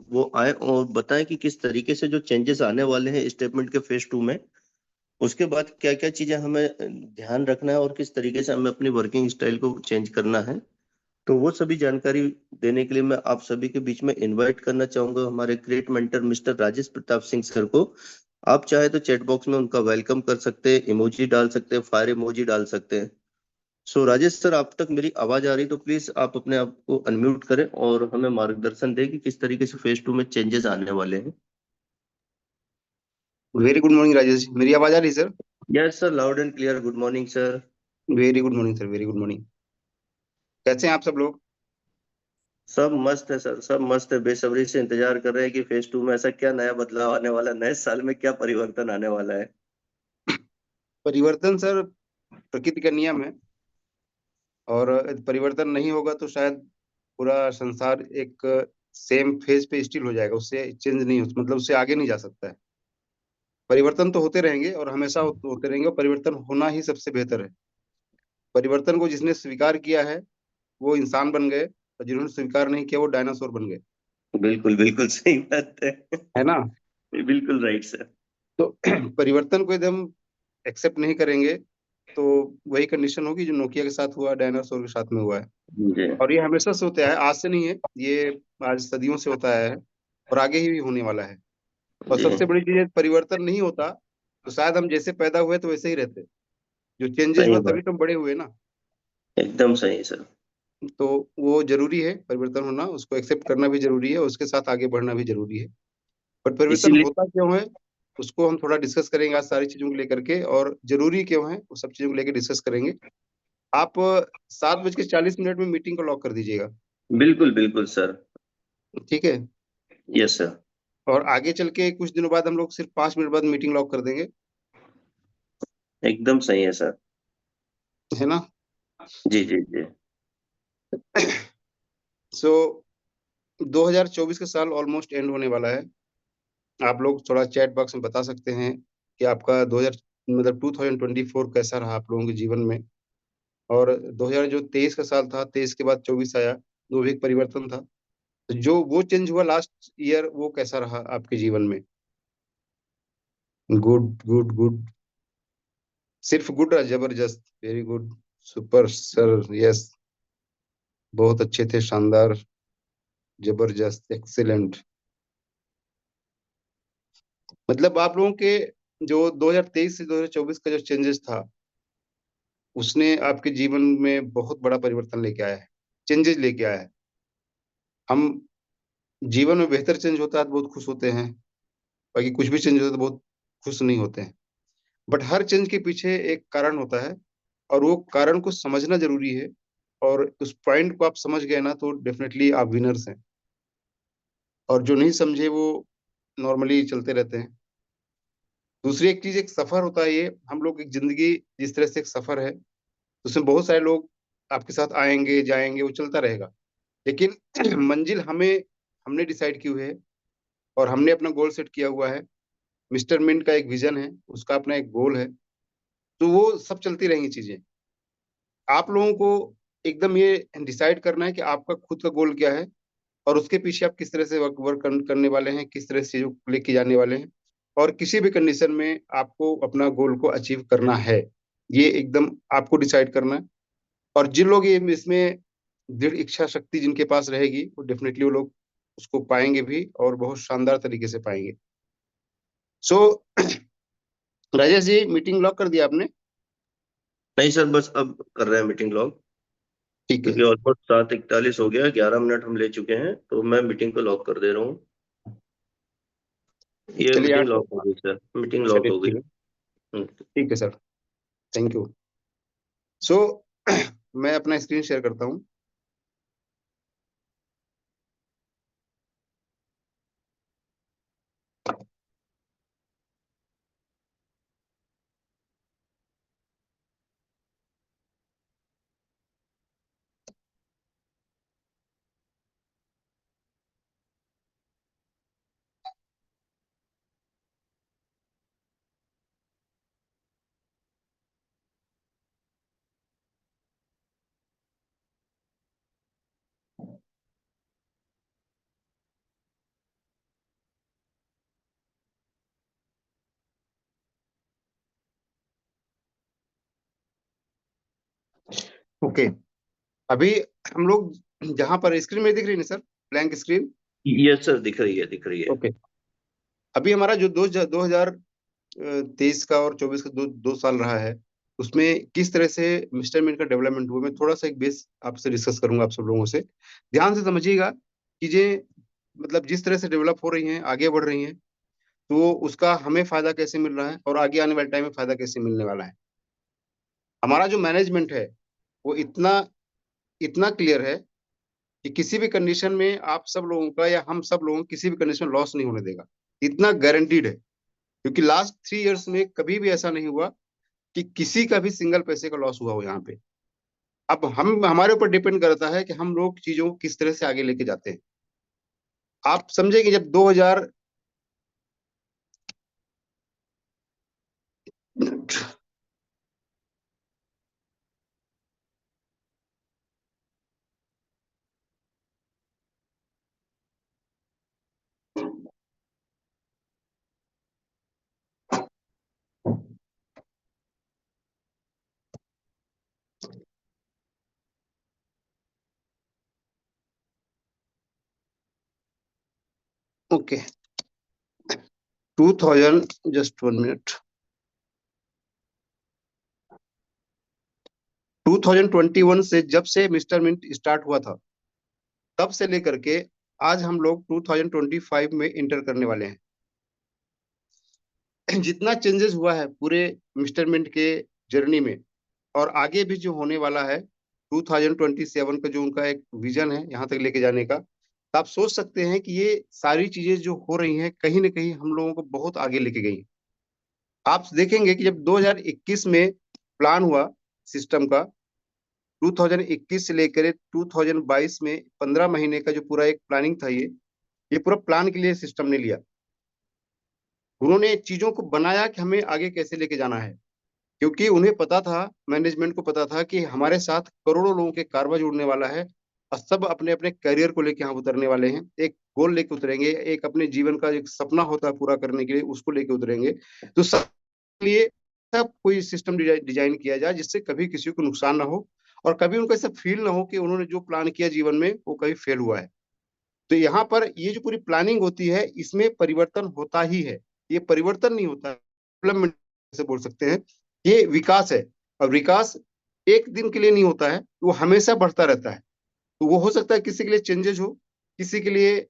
वो आए और बताएं कि किस तरीके से जो चेंजेस आने वाले हैं स्टेटमेंट के फेज 2 में, उसके बाद क्या क्या चीजें हमें ध्यान रखना है और किस तरीके से हमें अपनी वर्किंग स्टाइल को चेंज करना है। तो वो सभी जानकारी देने के लिए मैं आप सभी के बीच में इनवाइट करना चाहूंगा हमारे great mentor mister Rajesh Pratap Singh sir को। आप चाहे तो चैट बॉक्स में उनका वेलकम कर सकते हैं, इमोजी डाल सकते हैं, फायर इमोजी डाल सकते हैं। सो राजेश सर, आप तक मेरी आवाज आ रही तो प्लीज आप अपने आप को अनम्यूट करें और हमें मार्गदर्शन दें कि किस तरीके से फेज 2 में चेंजेस आने वाले हैं। Very good morning Rajesh ji, मेरी आवाज आ रही है sir? Yes sir, loud and clear. Good morning sir. Very good morning sir, very good morning. कैसे हैं आप सब लोग? सब मस्त है सर, सब मस्त है। बेसब्री से इंतजार कर रहे हैं कि फेज 2 में ऐसा क्या नया बदलाव आने वाला है, नए साल में क्या परिवर्तन आने वाला है। परिवर्तन सर प्रकृति का नियम है। और यदि परिवर्तन नहीं होगा तो शायद पूरा संसार एक सेम फेज पे स्टिल हो जाएगा, उससे चेंज नहीं हो, मतलब उससे आगे नहीं जा सकता है। परिवर्तन तो होते रहेंगे और हमेशा होते रहेंगे, और परिवर्तन होना ही सबसे बेहतर है। परिवर्तन को जिसने स्वीकार किया है वो इंसान बन गए, और जिन्होंने स्वीकार नहीं किया वो डायनासोर बन गए। बिल्कुल बिल्कुल सही बात है। है ना? बिल्कुल राइट सर। तो परिवर्तन को यदि हम एक्सेप्ट नहीं करेंगे तो वही कंडीशन होगी जो नोकिया के साथ हुआ, डायनासोर के साथ में हुआ है। जी और ये हमेशा से होता है, आज से नहीं है ये, आज सदियों से होता है और आगे ही होने वाला है। और जी। सबसे बड़ी चीज है, परिवर्तन नहीं होता तो शायद हम जैसे पैदा हुए तो वैसे ही रहते। जो चेंजेस सही हुआ तभी बात। तो हम बड़े हुए ना। एकदम सही सर। तो वो जरूरी है, परिवर्तन होना, उसको एक्सेप्ट करना भी जरूरी है, उसके साथ आगे बढ़ना भी जरूरी है। पर परिवर्तन इसीलिए होता क्यों है उसको हम थोड़ा डिस्कस करेंगे आज, सारी चीजों को लेकर के, और जरूरी क्यों है वो सब चीजों को लेकर डिस्कस करेंगे। आप 7:40 में मीटिंग को लॉक कर दीजिएगा। बिल्कुल बिल्कुल सर। ठीक है? Yes sir. और आगे चल के कुछ दिनों बाद हम लोग सिर्फ 5 मिनट बाद मीटिंग लॉक कर देंगे। एकदम सही है सर। है ना? जी जी जी। सो 2024 का साल ऑलमोस्ट एंड होने वाला है। आप लोग थोड़ा चैट बॉक्स में बता सकते हैं कि आपका 2000 मतलब 2024 कैसा रहा आप लोगों के जीवन में। और 2000 जो 23 का साल था, 23 के बाद 24 आया, वो भी एक परिवर्तन था। तो जो वो चेंज हुआ लास्ट ईयर, वो कैसा रहा आपके जीवन में? Good good good. सिर्फ गुड रहा? जबरदस्त, very good, super sir, yes. बहुत अच्छे थे, शानदार, जबरदस्त, एक्सीलेंट। मतलब आप लोगों के जो 2023 से 2024 का जो चेंजेस था, उसने आपके जीवन में बहुत बड़ा परिवर्तन लेके आया है, चेंजेस लेके आया है। हम जीवन में बेहतर चेंज होता है तो बहुत खुश होते हैं, बाकी कुछ भी चेंज होता है तो बहुत खुश नहीं होते हैं। बट हर चेंज के पीछे एक कारण होता है, और वो कारण को समझना जरूरी है। और उस पॉइंट को आप समझ गए ना तो डेफिनेटली आप विनर्स हैं। और जो नहीं समझे वो नॉर्मली चलते रहते हैं। दूसरी एक चीज, एक सफर होता है ये, हम लोग एक जिंदगी जिस तरह से एक सफर है, उसमें बहुत सारे लोग आपके साथ आएंगे जाएंगे, वो चलता रहेगा। लेकिन मंजिल हमने डिसाइड की हुई है, और हमने अपना गोल सेट किया हुआ है। मिस्टर मिंट का एक विजन है, उसका अपना एक गोल है। तो वो सब चलती रहेंगी चीजें। आप लोगों को एकदम ये डिसाइड करना है कि आपका खुद का गोल क्या है, और उसके पीछे आप किस तरह से वर्क करने वाले हैं, किस तरह से चीजों को लेके जाने वाले हैं। और किसी भी कंडीशन में आपको अपना गोल को अचीव करना है, ये एकदम आपको डिसाइड करना है। और जिन लोग ये इसमें दृढ़ इच्छा शक्ति जिनके पास रहेगी, वो डेफिनेटली वो लोग उसको पाएंगे भी, और बहुत शानदार तरीके से पाएंगे। सो राजेश जी, मीटिंग लॉक कर दिया आपने? नहीं सर, बस अब कर रहे हैं मीटिंग लॉग। ठीक है। क्योंकि ऑलमोस्ट 7:41 हो गया, 11 मिनट हम ले चुके हैं, तो मैं मीटिंग को लॉक कर दे रहा हूँ। ये चलिए मीटिंग आठ लॉक हो गई सर, मीटिंग लॉक चलिए हो गई। ठीक है। ठीक है सर, थैंक यू। सो मैं अपना स्क्रीन शेयर करता हूँ। ओके, अभी हम लोग जहां पर स्क्रीन में दिख रही है ना sir, blank screen. Yes sir, दिख रही है, दिख रही है। ओके, अभी हमारा जो 2023 का और 24 का दो साल रहा है, उसमें किस तरह से मिस्टर मिंट का डेवलपमेंट हुआ, मैं थोड़ा सा एक बेस आपसे डिस्कस करूंगा, आप सब लोगों से ध्यान से समझिएगा। चीजें मतलब जिस तरह से डेवलप हो रही हैं, आगे बढ़ रही हैं, तो उसका हमें फायदा कैसे मिल रहा है और आगे आने वाले टाइम में फायदा कैसे मिलने वाला है। हमारा जो मैनेजमेंट है वो इतना इतना क्लियर है कि किसी भी कंडीशन में आप सब लोगों का या हम सब लोगों को किसी भी कंडीशन में लॉस नहीं होने देगा, इतना गारंटीड है। क्योंकि लास्ट 3 इयर्स में कभी भी ऐसा नहीं हुआ कि किसी का भी सिंगल पैसे का लॉस हुआ हो यहाँ पे। अब हम हमारे ऊपर डिपेंड करता है कि हम लोग चीजों को किस तरह से आगे लेके जाते हैं। आप समझे कि जब 2000 ओके, 2000, जस्ट 1 मिनट, 2021 से जब से मिस्टर मिंट स्टार्ट हुआ था, तब से लेकर के आज हम लोग 2025 में इंटर करने वाले हैं। जितना चेंजेस हुआ है पूरे मिस्टर मिंट के जर्नी में, और आगे भी जो होने वाला है 2027 का जो उनका एक विजन है यहाँ तक लेके जाने का, तो आप सोच सकते हैं कि ये सारी चीजें जो हो रही हैं कहीं ना कहीं हम लोगों को बहुत आगे लेके गई हैं। आप देखेंगे कि जब 2021 में प्लान हुआ सिस्टम का, 2021 से लेकर 2022 में 15 महीने का जो पूरा एक प्लानिंग था, ये पूरा प्लान के लिए सिस्टम ने लिया। उन्होंने चीजों को बनाया कि हमें आगे कैसे लेके जाना है, क्योंकि उन्हें पता था, मैनेजमेंट को पता था कि हमारे साथ करोड़ों लोगों के कारवा जुड़ने वाला है, और सब अपने अपने करियर को लेके यहाँ उतरने वाले हैं, एक गोल लेके उतरेंगे, एक अपने जीवन का एक सपना होता है पूरा करने के लिए, उसको लेके उतरेंगे। तो सब लिए सब कोई सिस्टम डिजाइन किया जाए जिससे कभी किसी को नुकसान ना हो, और कभी उनको ऐसा फील ना हो कि उन्होंने जो प्लान किया जीवन में वो कभी फेल हुआ है। तो यहाँ पर ये जो पूरी प्लानिंग होती है, इसमें परिवर्तन होता ही है। ये परिवर्तन नहीं होता, डेवलपमेंट से बोल सकते हैं, ये विकास है। और विकास एक दिन के लिए नहीं होता है, वो हमेशा बढ़ता रहता है। तो वो हो सकता है किसी के लिए चेंजेस हो, किसी के लिए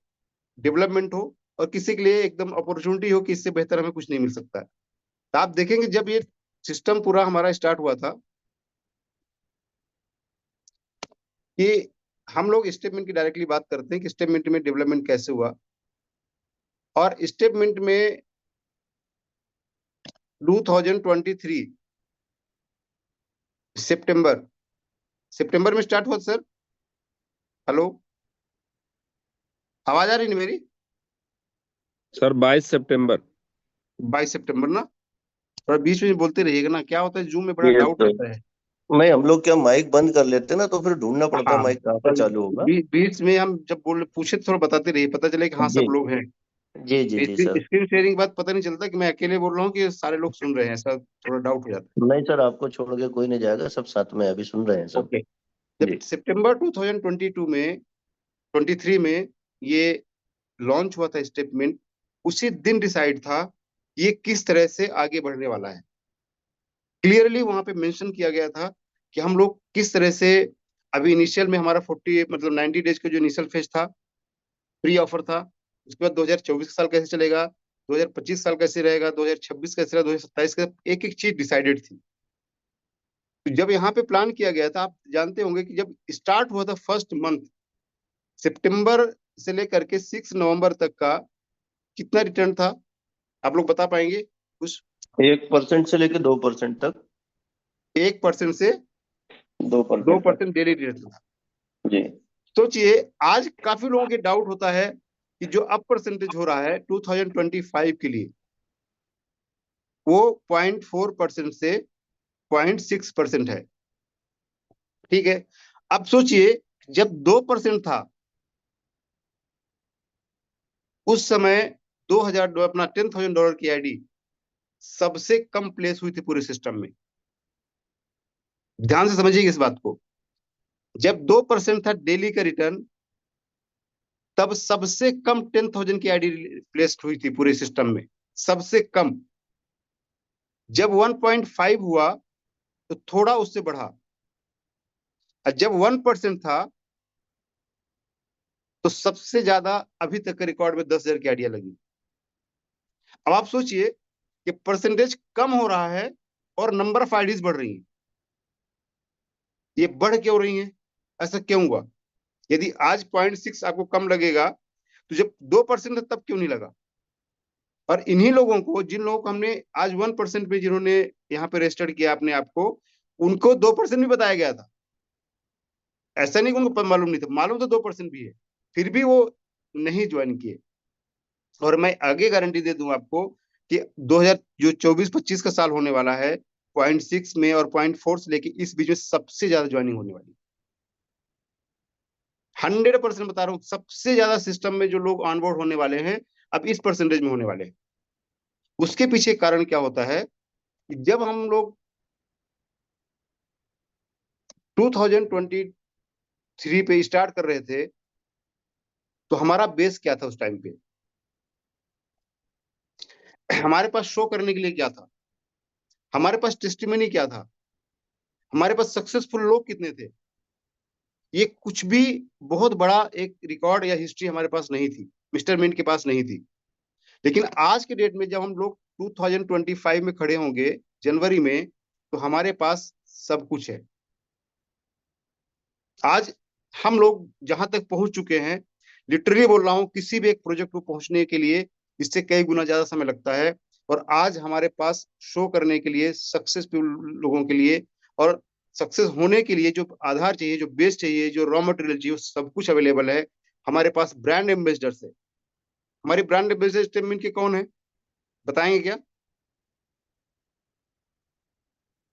डेवलपमेंट हो, और किसी के लिए एकदम अपॉर्चुनिटी हो कि इससे बेहतर हमें कुछ नहीं मिल सकता है। तो आप देखेंगे जब ये सिस्टम पूरा हमारा स्टार्ट हुआ था, कि हम लोग स्टेटमेंट की डायरेक्टली बात करते हैं कि स्टेटमेंट में डेवलपमेंट कैसे हुआ। और स्टेटमेंट में 2023 सितंबर सितंबर में स्टार्ट हुआ सर। हेलो, आवाज आ रही है मेरी? सर 22 सितंबर। 22 सितंबर ना, थोड़ा बीच में बोलते रहिएगा ना, क्या होता है जूम में बड़ा यस डाउट सर। रहता है। नहीं, हम लोग क्या माइक बंद कर लेते हैं ना, तो फिर ढूंढना पड़ता है हाँ, माइक कहाँ पे तो चालू होगा। बीच में हम जब बोल पूछे तो थोड़ा बताते रहिए, पता चले कि हाँ जी सब लोग हैं। जी जी जी सर। स्क्रीन शेयरिंग बात पता नहीं चलता कि मैं अकेले बोल रहा हूँ कि सारे लोग सुन रहे हैं, ऐसा थोड़ा डाउट हो जाता नहीं सर, आपको छोड़ के कोई नहीं जाएगा, सब साथ में अभी सुन रहे हैं है। सब। ओके, जब जी। सितंबर 2022 में 23 में ये लॉन्च हुआ था स्टेटमेंट, उसी दिन डिसाइड था ये किस तरह से आगे बढ़ने वाला है। क्लियरली वहां पे मेंशन किया गया था कि हम लोग किस तरह से, अभी इनिशियल में हमारा 40 मतलब 90 डेज का जो इनिशियल फेज था, प्री ऑफर था। उसके बाद 2024 का साल कैसे चलेगा, 2025 साल कैसे रहेगा, 2026 कैसे रहेगा, 2027 का, एक एक चीज डिसाइडेड थी। तो जब यहाँ पे प्लान किया गया था, आप जानते होंगे कि जब स्टार्ट हुआ था फर्स्ट मंथ, सितंबर से लेकर के 6 नवंबर तक का कितना रिटर्न था, आप लोग बता पाएंगे कुछ? 1% से लेके 2% तक। 1% से 2% तक। 2% डेली रिटर्न था। जी। सोचिए, आज काफी लोगों के डाउट होता है कि जो अब परसेंटेज हो रहा है 2025 के लिए, वो 0.4% से 0.6% है। ठीक है, अब सोचिए जब 2% था, उस समय 2000 अपना $10,000 की आईडी सबसे कम प्लेस हुई थी पूरे सिस्टम में। ध्यान से समझिए इस बात को। जब 2% था डेली का रिटर्न, तब सबसे कम 10,000 की आईडी प्लेस्ड हुई थी पूरे सिस्टम में, सबसे कम। जब 1.5 हुआ तो थोड़ा उससे बढ़ा, और जब 1% था तो सबसे ज्यादा अभी तक के रिकॉर्ड में 10,000 की आइडिया लगी। अब आप सोचिए कि परसेंटेज कम हो रहा है और नंबर ऑफ आईडीज बढ़ रही है। ये बढ़ क्यों रही है, ऐसा क्यों हुआ? यदि आज 0.6 आपको कम लगेगा, तो जब 2% था तब क्यों नहीं लगा? और इन्हीं लोगों को, जिन लोगों को हमने आज 1% में, जिन्होंने यहाँ पे रजिस्टर्ड किया अपने आप को, उनको 2% भी बताया गया था। ऐसा नहीं कि उनको मालूम नहीं था, मालूम तो 2% भी है, फिर भी वो नहीं ज्वाइन किए। और मैं आगे गारंटी दे दूं आपको कि 2000 जो 24-25 का साल होने वाला है, 0.6 में और 0.4 से लेके इस बीच में सबसे ज्यादा ज्वाइनिंग होने वाली है। 100% बता रहा हूँ, सबसे ज्यादा सिस्टम में जो लोग ऑनबोर्ड होने वाले हैं अब इस परसेंटेज में होने वाले हैं। उसके पीछे कारण क्या होता है कि जब हम लोग 2023 पे स्टार्ट कर रहे थे, तो हमारा बेस क्या था उस टाइम पे? हमारे पास शो करने के लिए क्या था? हमारे पास टेस्टिमनी क्या था? हमारे पास सक्सेसफुल लोग कितने थे? ये कुछ भी बहुत बड़ा एक रिकॉर्ड या हिस्ट्री हमारे पास नहीं थी, मिस्टर मिंट के पास नहीं थी। लेकिन आज के डेट में जब हम लोग 2025 में खड़े होंगे जनवरी में, तो हमारे पास सब कुछ है। आज हम लोग जहां तक पहुंच चुके हैं, लिटरली बोल रहा हूं, किसी भी एक प्रोजेक्ट को पहुंचने के लिए इससे कई गुना ज्यादा समय लगता है। और आज हमारे पास शो करने के लिए, सक्सेसफुल लोगों के लिए और सक्सेस होने के लिए जो आधार चाहिए, जो बेस चाहिए, जो रॉ मटेरियल चाहिए, वो सब कुछ अवेलेबल है। हमारे पास ब्रांड एम्बेसडर्स है। हमारी ब्रांड एम्बेसडर स्टेटमेंट के कौन है, बताएंगे क्या?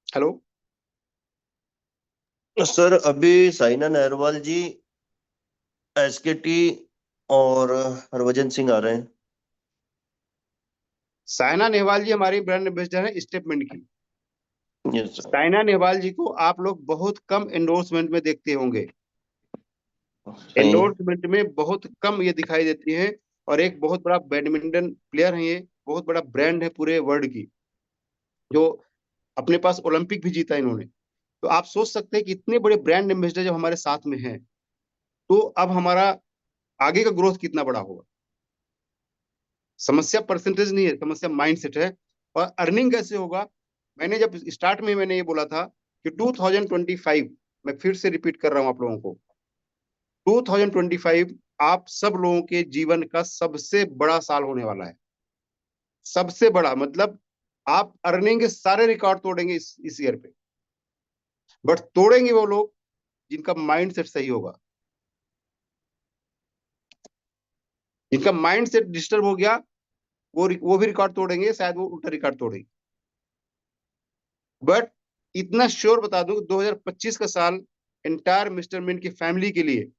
हेलो। सर अभी साइना नेहवाल जी, एसकेटी और हरभजन सिंह आ रहे हैं। साइना नेहवाल जी हमारी ब्रांड एम्बेसडर है स्टेटमेंट की। Yes sir. साइना नेहवाल जी को आप लोग बहुत कम एंडोर्समेंट में देखते होंगे, सही है। एंडोर्समेंट में बहुत कम ये दिखाई देती है। और एक बहुत बड़ा बैडमिंटन प्लेयर है, ये बहुत बड़ा ब्रांड है पूरे वर्ल्ड की, जो अपने पास ओलंपिक भी जीता इन्होंने। तो आप सोच सकते हैं कि इतने बड़े ब्रांड एम्बेसडर जब हमारे साथ में हैं, तो अब हमारा आगे का ग्रोथ कितना बड़ा होगा। समस्या परसेंटेज नहीं है, समस्या माइंडसेट है। और अर्निंग कैसे होगा? मैंने जब स्टार्ट में मैंने ये बोला था कि 2025, मैं फिर से रिपीट कर रहा हूं आप लोगों को, 2025 आप सब लोगों के जीवन का सबसे बड़ा साल होने वाला है। सबसे बड़ा मतलब आप अर्निंग के सारे रिकॉर्ड तोड़ेंगे इस ईयर पे। बट तोड़ेंगे वो लोग जिनका माइंड सेट सही होगा। जिनका माइंड सेट डिस्टर्ब हो गया, वो भी रिकॉर्ड तोड़ेंगे, शायद वो उल्टा रिकॉर्ड तोड़ेंगे। बट इतना श्योर बता दूं, 2025 का साल इंटायर मिस्टर मिंट की फैमिली के लिए,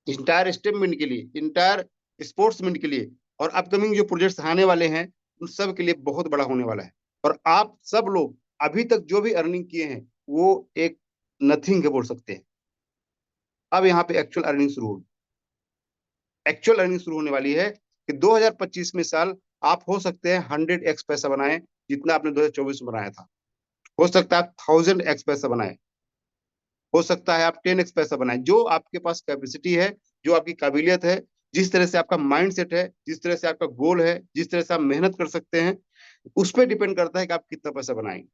इंटायर स्टेटमेंट के लिए, इंटायर स्पोर्ट्समैन के लिए, और अपकमिंग जो प्रोजेक्ट्स आने वाले हैं उन सब के लिए बहुत बड़ा होने वाला है। और आप सब लोग अभी तक जो भी अर्निंग किए हैं वो एक नथिंग है बोल सकते हैं। अब यहाँ पे एक्चुअल अर्निंग शुरू होगी। एक्चुअल अर्निंग शुरू होने वाली है कि 2025 में साल आप हो सकते हैं 100x पैसा बनाएं, जितना आपने 2024 में बनाया था। हो सकता है आप 1000x पैसा बनाएं, हो सकता है आप 10x पैसा बनाएं। जो आपके पास कैपेसिटी है, जो आपकी काबिलियत है, जिस तरह से आपका माइंड सेट है, जिस तरह से आपका गोल है, जिस तरह से आप मेहनत कर सकते हैं, उस पर डिपेंड करता है कि आप कितना पैसा बनाएंगे।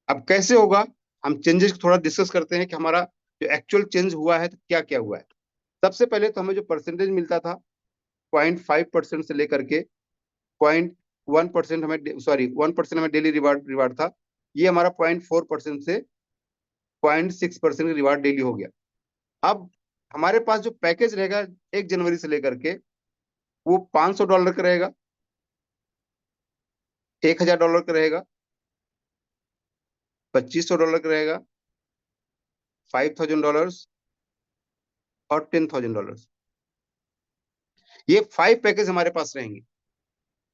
अब कैसे होगा, हम चेंजेस थोड़ा डिस्कस करते हैं कि हमारा जो एक्चुअल चेंज हुआ है तो क्या क्या हुआ है। सबसे पहले तो हमें जो परसेंटेज मिलता था 0.5% से लेकर के 0.1% हमें, सॉरी 1% हमें डेली रिवार्ड रिवार्ड था, ये हमारा 0.4% से 0.6% रिवार्ड डेली हो गया। अब हमारे पास जो पैकेज रहेगा 1 जनवरी से लेकर के, वो $500 का रहेगा, $1000 का रहेगा, $2500 का रहेगा, $5000 और $10,000। ये 5 पैकेज हमारे पास रहेंगे।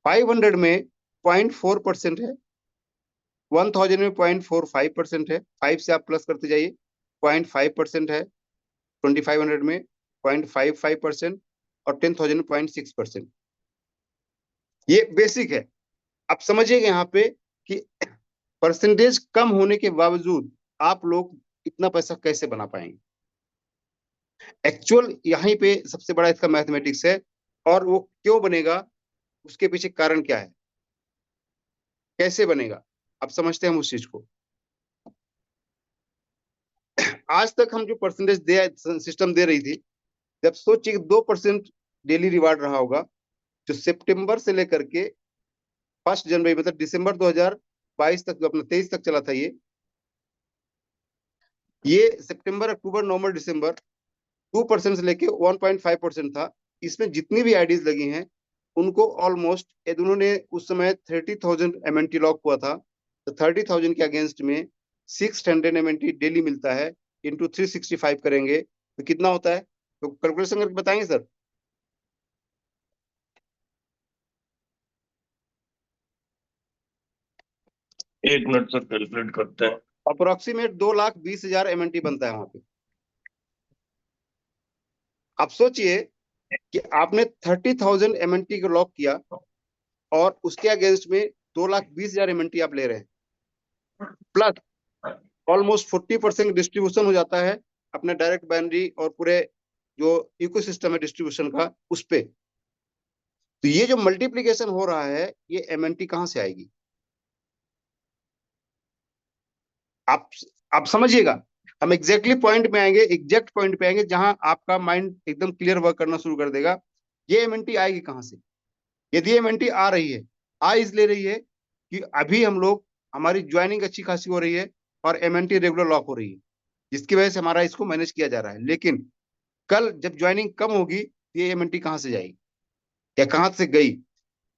500 में 0.4% है, 1000 में 0.45% है, 5 से आप प्लस करते जाइए, 0.5% है, 2500 में 0.55% और 10,000 में 0.6%। ये बेसिक है। आप समझिएगा यहाँ पे कि परसेंटेज कम होने के बावजूद आप लोग इतना पैसा कैसे बना पाएंगे। एक्चुअल यहीं पे सबसे बड़ा इसका मैथमेटिक्स है, और वो क्यों बनेगा, उसके पीछे कारण क्या है, कैसे बनेगा, आप समझते हैं हम उस चीज को। आज तक हम जो परसेंटेज दे सिस्टम दे रही थी, जब सोचिए 2% डेली रिवार्ड रहा होगा, जो सितंबर से लेकर के 1 जनवरी मतलब दिसंबर 2022 तक, जो अपना 23 तक चला था, ये सितंबर अक्टूबर नवंबर दिसंबर 2% से लेके 1.5% था। इसमें जितनी भी आईडीज लगी हैं उनको ऑलमोस्ट उन्होंने उस समय 30,000 MNT लॉक हुआ था, तो 30,000 के अगेंस्ट में 600 MNT डेली मिलता है, इंटू 365 करेंगे तो कितना होता है, तो कैलकुलेशन करके बताएंगे सर। एक मिनट सर, कैलकुलेट करते हैं। अप्रोक्सीमेट 2,20,000 MNT बनता है वहां पे। आप सोचिए कि आपने 30,000 MNT को लॉक किया और उसके अगेंस्ट में 2,20,000 MNT आप ले रहे हैं, प्लस ऑलमोस्ट 40% डिस्ट्रीब्यूशन हो जाता है अपने डायरेक्ट बाइनरी और पूरे जो इकोसिस्टम है डिस्ट्रीब्यूशन का उस पे। तो ये जो मल्टीप्लिकेशन हो रहा है, ये MNT कहां से आएगी, आप समझिएगा। हम एग्जैक्टली पॉइंट में आएंगे, एग्जैक्ट पॉइंट पे आएंगे जहां आपका माइंड एकदम क्लियर वर्क करना शुरू कर देगा। ये MNT आएगी कहां से। यदि MNT आ रही है, आ इसलिए रही है कि अभी हम लोग, हमारी ज्वाइनिंग अच्छी खासी हो रही है और MNT रेगुलर लॉक हो रही है, जिसकी वजह से हमारा इसको मैनेज किया जा रहा है। लेकिन कल जब ज्वाइनिंग कम होगी, ये MNT कहां से जाएगी या कहां से गई।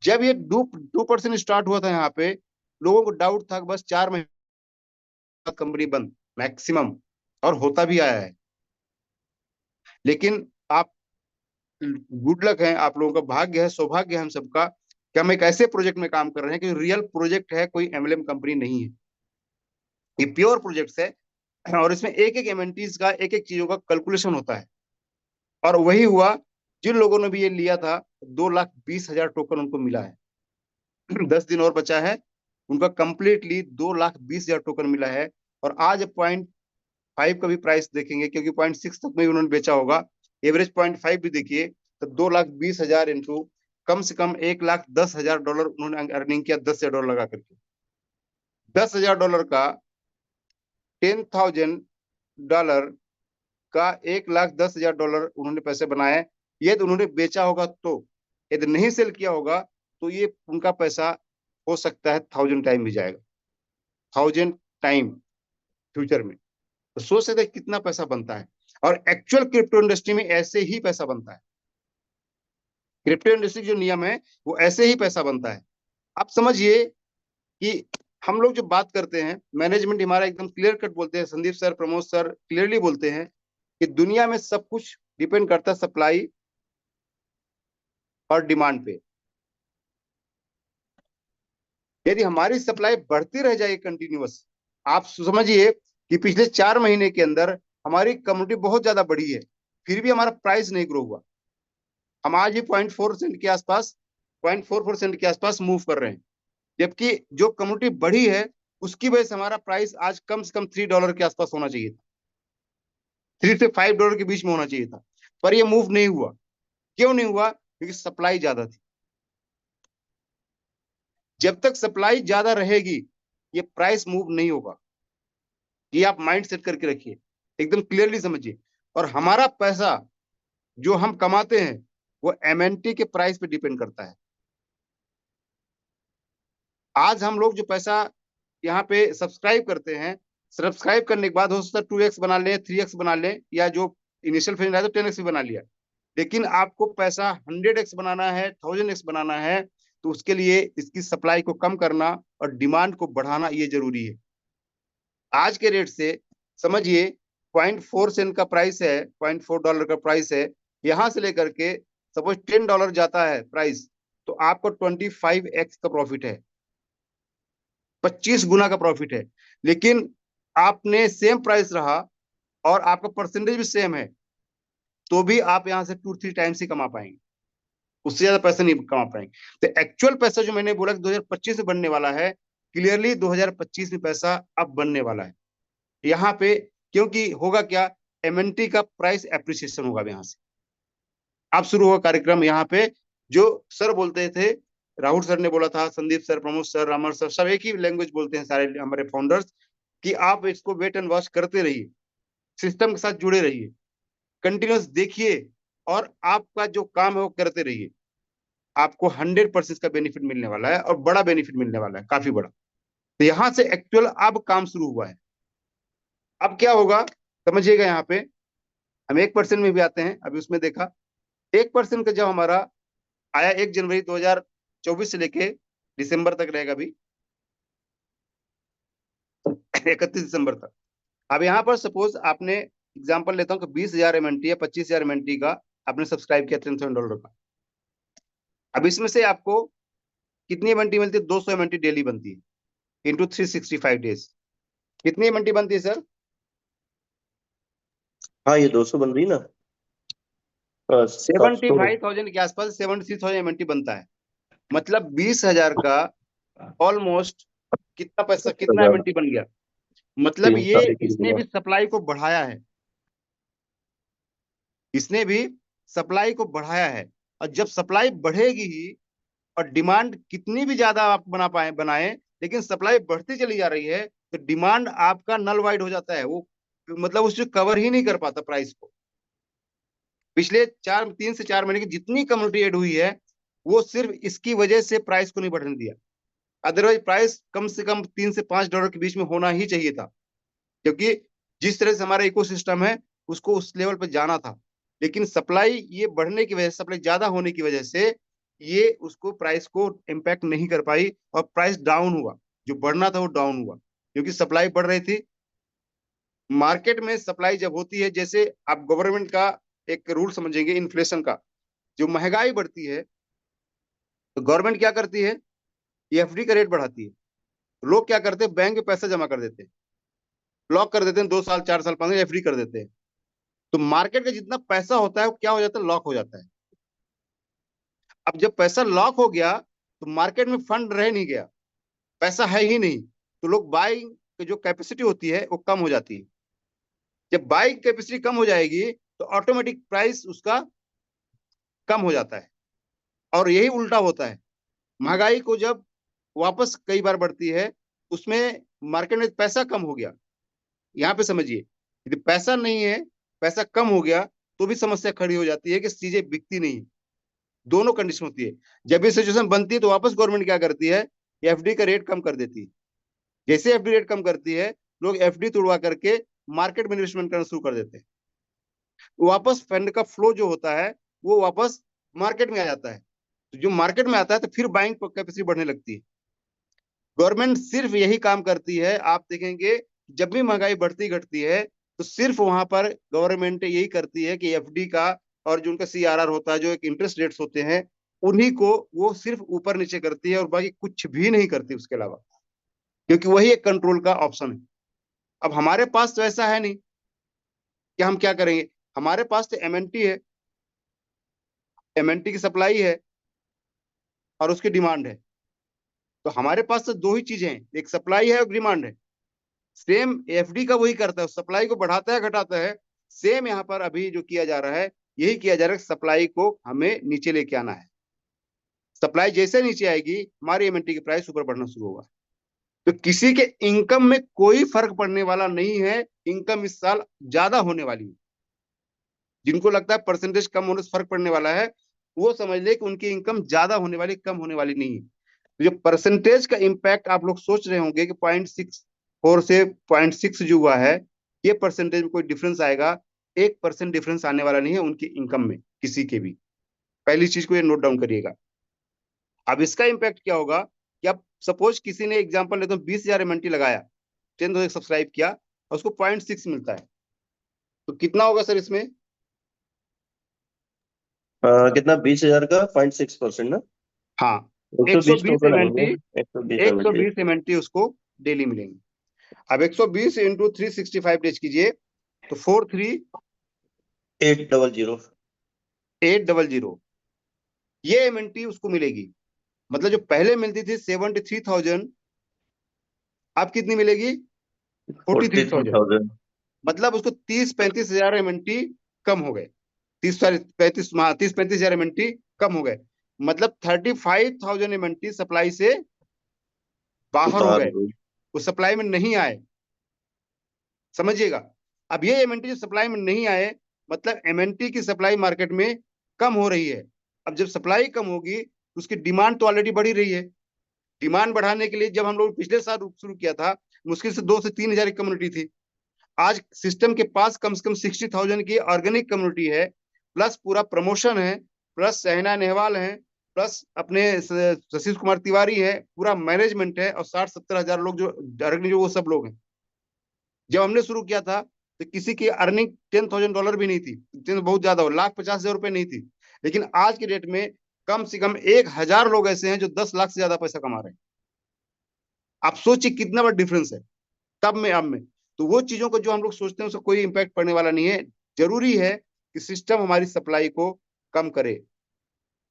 जब ये 2% स्टार्ट हुआ था यहाँ पे, लोगों को डाउट था कि बस 4 महीने कंपनी बंद मैक्सिमम, और होता भी आया है। लेकिन आप, गुड लक है, आप लोगों का भाग्य है, सौभाग्य है हम सबका कि हम एक ऐसे प्रोजेक्ट में काम कर रहे हैं कि रियल प्रोजेक्ट है, कोई MLM कंपनी नहीं है, ये प्योर प्रोजेक्ट है। और इसमें एक एक MNTs का, एक एक चीजों का कैलकुलेशन होता है। और वही हुआ, जिन लोगों ने भी ये लिया था, 2,20,000 टोकन उनको मिला है। 10 दिन और बचा है, उनका कंप्लीटली 2,20,000 टोकन मिला है। और आज 0.5 का भी प्राइस देखेंगे, क्योंकि 0.6 तक में उन्होंने बेचा होगा, एवरेज 0.5 भी देखिए, तो 2,20,000 इंटू कम से कम $1,10,000 उन्होंने अर्निंग किया, $10,000 लगा करके। $10,000 का, $10,000 का $1,10,000 उन्होंने पैसे बनाए। ये तो उन्होंने बेचा होगा, तो यदि नहीं सेल किया होगा तो ये उनका पैसा हो सकता है 1,000 टाइम भी जाएगा, 1,000 टाइम फ्यूचर में। तो सोच सकते हैं कितना पैसा बनता है। और एक्चुअल क्रिप्टो इंडस्ट्री में ऐसे ही पैसा बनता है। क्रिप्टो इंडस्ट्री जो नियम है वो ऐसे ही पैसा बनता है। आप समझिए कि हम लोग जो बात करते हैं, मैनेजमेंट हमारा एकदम क्लियर कट बोलते हैं, Sandeep sir, Pramod sir clearly बोलते हैं कि दुनिया में सब कुछ डिपेंड करता है सप्लाई और डिमांड पे। यदि हमारी सप्लाई बढ़ती रह जाएगी कंटिन्यूअस, आप समझिए कि पिछले 4 महीने के अंदर हमारी कम्युनिटी बहुत ज्यादा बढ़ी है, फिर भी हमारा प्राइस नहीं ग्रो हुआ। हम आज भी 0.4% के आसपास, 0.4% के आसपास मूव कर रहे हैं, जबकि जो कम्युनिटी बढ़ी है उसकी वजह से हमारा प्राइस आज कम से कम $3 के आसपास होना चाहिए था, $3 से $5 के बीच में होना चाहिए था, पर यह मूव नहीं हुआ। क्यों नहीं हुआ? क्योंकि सप्लाई ज्यादा थी। जब तक सप्लाई ज्यादा रहेगी, ये प्राइस मूव नहीं होगा। ये आप माइंड सेट करके रखिए, एकदम क्लियरली समझिए। और हमारा पैसा जो हम कमाते हैं वो MNT के प्राइस पे डिपेंड करता है। आज हम लोग जो पैसा यहाँ पे सब्सक्राइब करते हैं, सब्सक्राइब करने के बाद हो सकता है 2x बना लें, 3x बना लें, या जो इनिशियल फेज में आया तो 10x भी बना लिया। लेकिन आपको पैसा 100x बनाना है, 1000x बनाना है, तो उसके लिए इसकी सप्लाई को कम करना और डिमांड को बढ़ाना ये जरूरी है। आज के रेट से समझिए 0.4 सेंट का प्राइस है, $0.4 का प्राइस है, यहां से लेकर के सपोज $10 जाता है प्राइस, तो आपको 25x का प्रॉफिट है, 25 गुना का प्रॉफिट है। लेकिन आपने सेम प्राइस रहा और आपका परसेंटेज भी सेम है, तो भी आप यहाँ से 2-3 टाइम्स ही कमा पाएंगे, उससे ज्यादा पैसा नहीं कमा पाएंगे। तो एक्चुअल पैसा जो मैंने बोला कि 2025 में बनने वाला है, क्लियरली 2025 में पैसा अब बनने वाला है यहाँ पे। क्योंकि होगा क्या, एमएनटी का प्राइस एप्रिसिएशन होगा यहाँ से। अब शुरू होगा कार्यक्रम यहाँ पे। जो सर बोलते थे, राहुल सर ने बोला था, Sandeep sir, Pramod sir, Ramar sir, सब एक ही लैंग्वेज बोलते हैं सारे हमारे फाउंडर्स, कि आप इसको वेट एंड वॉच करते रहिए, सिस्टम के साथ जुड़े रहिए, कंटिन्यूस देखिए, और आपका जो काम है वो करते रहिए। आपको 100% का बेनिफिट मिलने वाला है, और बड़ा बेनिफिट मिलने वाला है, काफी बड़ा। तो यहां से एक्चुअल अब काम शुरू हुआ है। अब क्या होगा समझिएगा, यहाँ पे हम 1% में भी आते हैं। अभी उसमें देखा 1% का जब हमारा आया 1 जनवरी 2024 से लेके दिसंबर तक रहेगा, अभी 31 दिसंबर तक। अब यहाँ पर सपोज आपने एग्जांपल लेता हूँ कि 20,000 एमएनटी या 25,000 एमएनटी का आपने सब्सक्राइब किया $10,000 का। अब इसमें से आपको कितनी एमएनटी मिलती है? 200 एमएनटी डेली बनती है इंटू 365 डेज। कितनी एमएनटी बनती है सर? हाँ, ये 200 बन रही ना, 700। 75,000 के आसपास 73,000 एमएनटी बनता है। मतलब 20,000 का ऑलमोस्ट कितना पैसा, कितना एमएनटी बन गया? मतलब ये इसने भी सप्लाई को बढ़ाया है, इसने भी सप्लाई को बढ़ाया है। और जब सप्लाई बढ़ेगी ही, और डिमांड कितनी भी ज्यादा आप बनाए, लेकिन सप्लाई बढ़ती चली जा रही है, तो डिमांड आपका नल वाइड हो जाता है। वो मतलब उसको कवर ही नहीं कर पाता प्राइस को। पिछले 3 से 4 महीने की जितनी कम्युनिटी एड हुई है, वो सिर्फ इसकी वजह से प्राइस को नहीं बढ़ने दिया। अदरवाइज प्राइस कम से कम $3 से $5 के बीच में होना ही चाहिए था, क्योंकि जिस तरह से हमारा इकोसिस्टम है उसको उस लेवल पर जाना था। लेकिन सप्लाई ये बढ़ने की वजह से, सप्लाई ज्यादा होने की वजह से, ये उसको प्राइस को इम्पैक्ट नहीं कर पाई, और प्राइस डाउन हुआ। जो बढ़ना था वो डाउन हुआ, क्योंकि सप्लाई बढ़ रही थी। मार्केट में सप्लाई जब होती है, जैसे आप गवर्नमेंट का एक रूल समझेंगे इन्फ्लेशन का, जो महंगाई बढ़ती है तो गवर्नमेंट क्या करती है? एफडी का रेट बढ़ाती है। लोग क्या करते हैं? बैंक में पैसा जमा कर देते हैं, लॉक कर देते हैं, 2 साल 4 साल 5 साल एफडी कर देते हैं। तो मार्केट का जितना पैसा होता है वो क्या हो जाता है? लॉक हो जाता है। अब जब पैसा लॉक हो गया तो मार्केट में फंड रह नहीं गया, पैसा है ही नहीं, तो लोग बाइंग की जो कैपेसिटी होती है वो कम हो जाती है। जब बाइंग कैपेसिटी कम हो जाएगी तो ऑटोमेटिक प्राइस उसका कम हो जाता है। और यही उल्टा होता है, महंगाई को जब वापस कई बार बढ़ती है, उसमें मार्केट में पैसा कम हो गया। यहाँ पे समझिए, यदि पैसा नहीं है, पैसा कम हो गया, तो भी समस्या खड़ी हो जाती है कि चीजें बिकती नहीं। दोनों कंडीशन होती है। जब ये सिचुएशन बनती है तो वापस गवर्नमेंट क्या करती है? एफडी का रेट कम कर देती है। जैसे एफडी रेट कम करती है, लोग एफडी तोड़वा करके मार्केट में इन्वेस्टमेंट करना शुरू कर देते हैं। वापस फंड का फ्लो जो होता है वो वापस मार्केट में आ जाता है। तो जो मार्केट में आता है तो फिर बाइंग कैपेसिटी बढ़ने लगती है। गवर्नमेंट सिर्फ यही काम करती है। आप देखेंगे जब भी महंगाई बढ़ती घटती है तो सिर्फ वहां पर गवर्नमेंट यही करती है कि एफडी का और जो उनका सीआरआर होता है, जो एक इंटरेस्ट रेट्स होते हैं, उन्हीं को वो सिर्फ ऊपर नीचे करती है, और बाकी कुछ भी नहीं करती उसके अलावा, क्योंकि वही एक कंट्रोल का ऑप्शन है। अब हमारे पास तो ऐसा है नहीं कि हम क्या करेंगे। हमारे पास तो एमएनटी है, एमएनटी की सप्लाई है और उसकी डिमांड है। तो हमारे पास तो दो ही चीजें हैं, एक सप्लाई है और डिमांड है। सेम एफडी का वही करता है, सप्लाई को बढ़ाता है घटाता है। सेम यहाँ पर अभी जो किया जा रहा है, यही किया जा रहा है, सप्लाई को हमें नीचे लेके आना है। सप्लाई जैसे नीचे आएगी, हमारी एमएनटी की प्राइस ऊपर बढ़ना शुरू होगा। तो किसी के इनकम में कोई फर्क पड़ने वाला नहीं है। इनकम इस साल ज्यादा होने वाली है। जिनको लगता है परसेंटेज कम होने से फर्क पड़ने वाला है, वो समझ ले कि उनकी इनकम ज्यादा होने वाली, कम होने वाली नहीं है। तो जो परसेंटेज का इम्पैक्ट आप लोग सोच रहे होंगे कि 0.64 से 0.6 जो हुआ है, ये परसेंटेज में कोई डिफरेंस आएगा, 1% डिफरेंस आने वाला नहीं है उनकी इनकम में, किसी के भी। पहली चीज को ये नोट डाउन करिएगा। अब इसका इम्पैक्ट क्या होगा कि अब सपोज किसी ने एग्जाम्पल लेते 20,000 एमएनटी लगाया, 10,000 सब्सक्राइब किया, और उसको 0.6 मिलता है, तो कितना होगा सर इसमें? कितना? 20,000 का 0.6% ना? हाँ, 120 120 टोटल आएंगे। एमएनटी, 120 एमएनटी उसको डेली मिलेंगे। अब 120 इंटू 365 डेज कीजिए, तो 43 800। 800 ये एमएनटी उसको मिलेगी। मतलब जो पहले मिलती थी 73,000, अब कितनी मिलेगी? 43,000। 43,000। मतलब उसको 30-35 हजार एमएनटी कम हो गए। 30-35 हजार एमएनटी कम हो गए। मतलब 35,000 एमएनटी सप्लाई से बाहर हो बाहर गए, हो गई। वो सप्लाई में नहीं आए। समझिएगा, अब ये एमएनटी जो सप्लाई में नहीं आए, मतलब एमएनटी की सप्लाई मार्केट में कम हो रही है। अब जब सप्लाई कम होगी तो उसकी डिमांड तो ऑलरेडी बढ़ ही रही है। डिमांड बढ़ाने के लिए जब हम लोग पिछले साल शुरू किया था, मुश्किल से 2 से 3 हजार की कम्युनिटी थी। आज सिस्टम के पास कम से कम 60,000 की ऑर्गेनिक कम्युनिटी है, प्लस पूरा प्रमोशन है, प्लस सहना नेहवाल है, प्लस अपने शशि कुमार तिवारी है, पूरा मैनेजमेंट है, और 60-70 हजार लोग जो डायरेक्टली जो वो सब लोग हैं। जब हमने शुरू किया था तो किसी की अर्निंग $10,000 भी नहीं थी, बहुत ज्यादा हो, 1,50,000 नहीं थी। लेकिन आज के डेट में कम से कम 1,000 लोग ऐसे हैं जो 10 लाख से ज्यादा पैसा कमा रहे हैं। आप सोचिए कितना बड़ा डिफरेंस है तब में अब में। तो वो चीजों को जो हम लोग सोचते हैं उसका कोई इंपैक्ट पड़ने वाला नहीं है। जरूरी है कि सिस्टम हमारी सप्लाई को कम करे,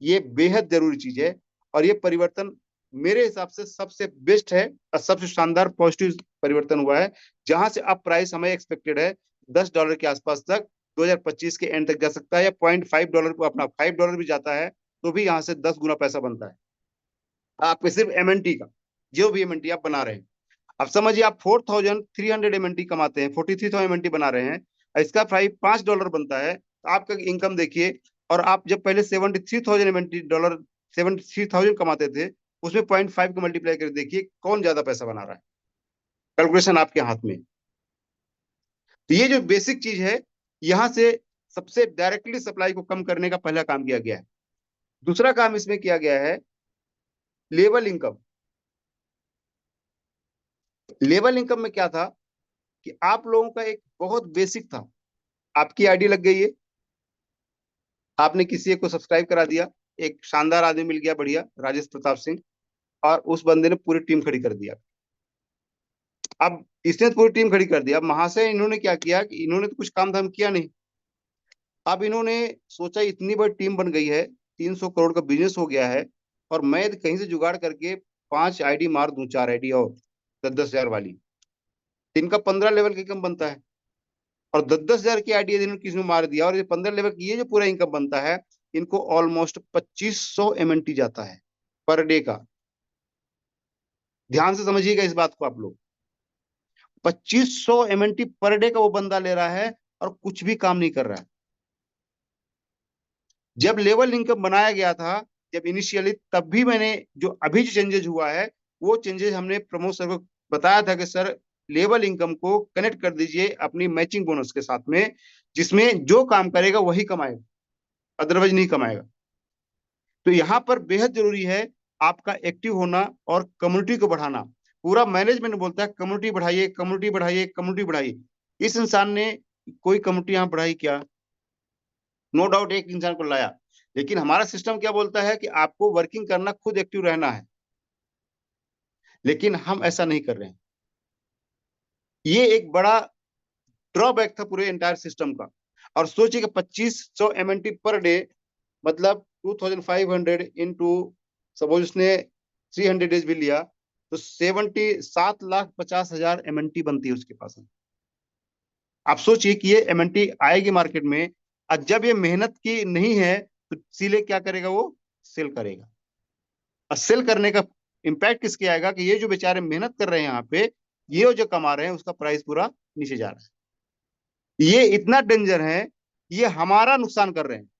ये बेहद जरूरी चीज है। और ये परिवर्तन मेरे हिसाब से सबसे बेस्ट है और सबसे शानदार पॉजिटिव परिवर्तन हुआ है। जहां से अब प्राइस हमें एक्सपेक्टेड है $10 के आसपास तक 2025 के एंड तक जा सकता है, या $0.5 को अपना $5 भी जाता है तो भी यहाँ से 10 गुना पैसा बनता है आपके सिर्फ एमएनटी का, जो भी एमएनटी आप बना रहे हैं। अब समझिए आप 4,300 एमएनटी कमाते हैं, 43,000 एमएनटी बना रहे हैं, इसका प्राइस $5 बनता है, तो आपका इनकम देखिए। और आप जब पहले 73,000 एमएनटी डॉलर 73,000 कमाते थे, उसमें 0.5 को मल्टीप्लाई कर देखिए कौन ज्यादा पैसा बना रहा है। कैलकुलेशन आपके हाथ में। तो ये जो बेसिक चीज है, यहां से सबसे डायरेक्टली सप्लाई को कम करने का पहला काम किया गया है। दूसरा काम इसमें किया गया है लेवल इनकम। लेवल इनकम में क्या था कि आप लोगों का एक बहुत बेसिक था, आपकी आईडी लग गई है, आपने किसी एक को सब्सक्राइब करा दिया, एक शानदार आदमी मिल गया बढ़िया, राजेश प्रताप सिंह, और उस बंदे ने पूरी टीम खड़ी कर दिया। अब इसने तो पूरी टीम खड़ी कर दिया। अब महाशय इन्होंने क्या किया कि इन्होंने तो कुछ काम धाम किया नहीं। अब इन्होंने सोचा इतनी बड़ी टीम बन गई है, 300 करोड़ का बिजनेस हो गया है, और मैं कहीं से जुगाड़ करके 5 आईडी मार दूं, 4 आईडी और 10-10 हजार वाली, इनका 15 लेवल का इनकम बनता है। और 10-10 हजार की आईडी इन्होंने किसी ने मार दिया, और ये 15 लेवल की ये जो पूरा इनकम बनता है, इनको ऑलमोस्ट 2500 एमएनटी जाता है पर डे का। ध्यान से समझिएगा इस बात को आप लोग, 2500 एमएनटी पर डे का वो बंदा ले रहा है और कुछ भी काम नहीं कर रहा है। जब लेवल इनकम बनाया गया था, जब इनिशियली, तब भी मैंने जो अभी जो चेंजेस हुआ है, वो चेंजेस हमने प्रमोद सर को बताया था कि सर लेवल इनकम को कनेक्ट कर दीजिए अपनी मैचिंग बोनस के साथ में, जिसमें जो काम करेगा वही कमाएगा, अदरवाइज नहीं कमाएगा। तो यहाँ पर बेहद जरूरी है आपका एक्टिव होना और कम्युनिटी को बढ़ाना। पूरा मैनेजमेंट बोलता है कम्युनिटी बढ़ाइए, कम्युनिटी बढ़ाइए, कम्युनिटी बढ़ाइए। इस इंसान ने कोई कम्युनिटी यहाँ बढ़ाई क्या? नो डाउट एक इंसान को लाया, लेकिन हमारा सिस्टम क्या बोलता है कि आपको वर्किंग करना, खुद एक्टिव रहना है, लेकिन हम ऐसा नहीं कर रहे हैं। ये एक बड़ा ड्रॉबैक था पूरे एंटायर सिस्टम का। और सोचिए कि 2500 एमएनटी पर डे, मतलब 2500 इंटू, सपोज उसने 300 डेज भी लिया, तो 7,50,000 एमएनटी बनती है उसके पास। आप सोचिए कि ये एमएनटी आएगी मार्केट में, और जब ये मेहनत की नहीं है तो सीले क्या करेगा, वो सेल करेगा। और सेल करने का इंपैक्ट किसके आएगा कि ये जो बेचारे मेहनत कर रहे हैं यहाँ पे, ये जो कमा रहे हैं, उसका प्राइस पूरा नीचे जा रहा है। ये इतना डेंजर है, ये हमारा नुकसान कर रहे हैं।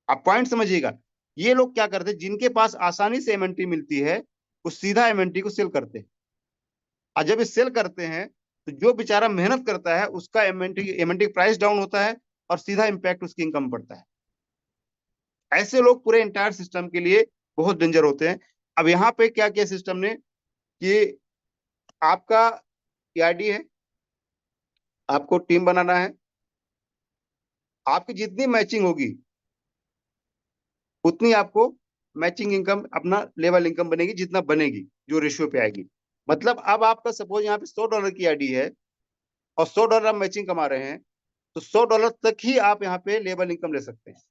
आप पॉइंट समझिएगा। ये लोग क्या करते हैं, जिनके पास आसानी से एमएनटी मिलती है, वो सीधा एमएनटी को सेल करते हैं। और जब ये सेल करते हैं तो जो बेचारा मेहनत करता है उसका एमएनटी प्राइस डाउन होता है, और सीधा इंपैक्ट उसकी इनकम पड़ता है। ऐसे लोग पूरे एंटायर सिस्टम के लिए बहुत डेंजर होते हैं। अब यहाँ पे क्या किया सिस्टम ने कि आपका आईडी है, आपको टीम बनाना है, आपकी जितनी मैचिंग होगी उतनी आपको मैचिंग इनकम, अपना लेवल इनकम बनेगी, जितना बनेगी जो रेशियो पे आएगी। मतलब अब आपका सपोज यहाँ पे $100 की आईडी है और $100 आप मैचिंग कमा रहे हैं, तो $100 तक ही आप यहाँ पे लेबल इनकम ले सकते हैं।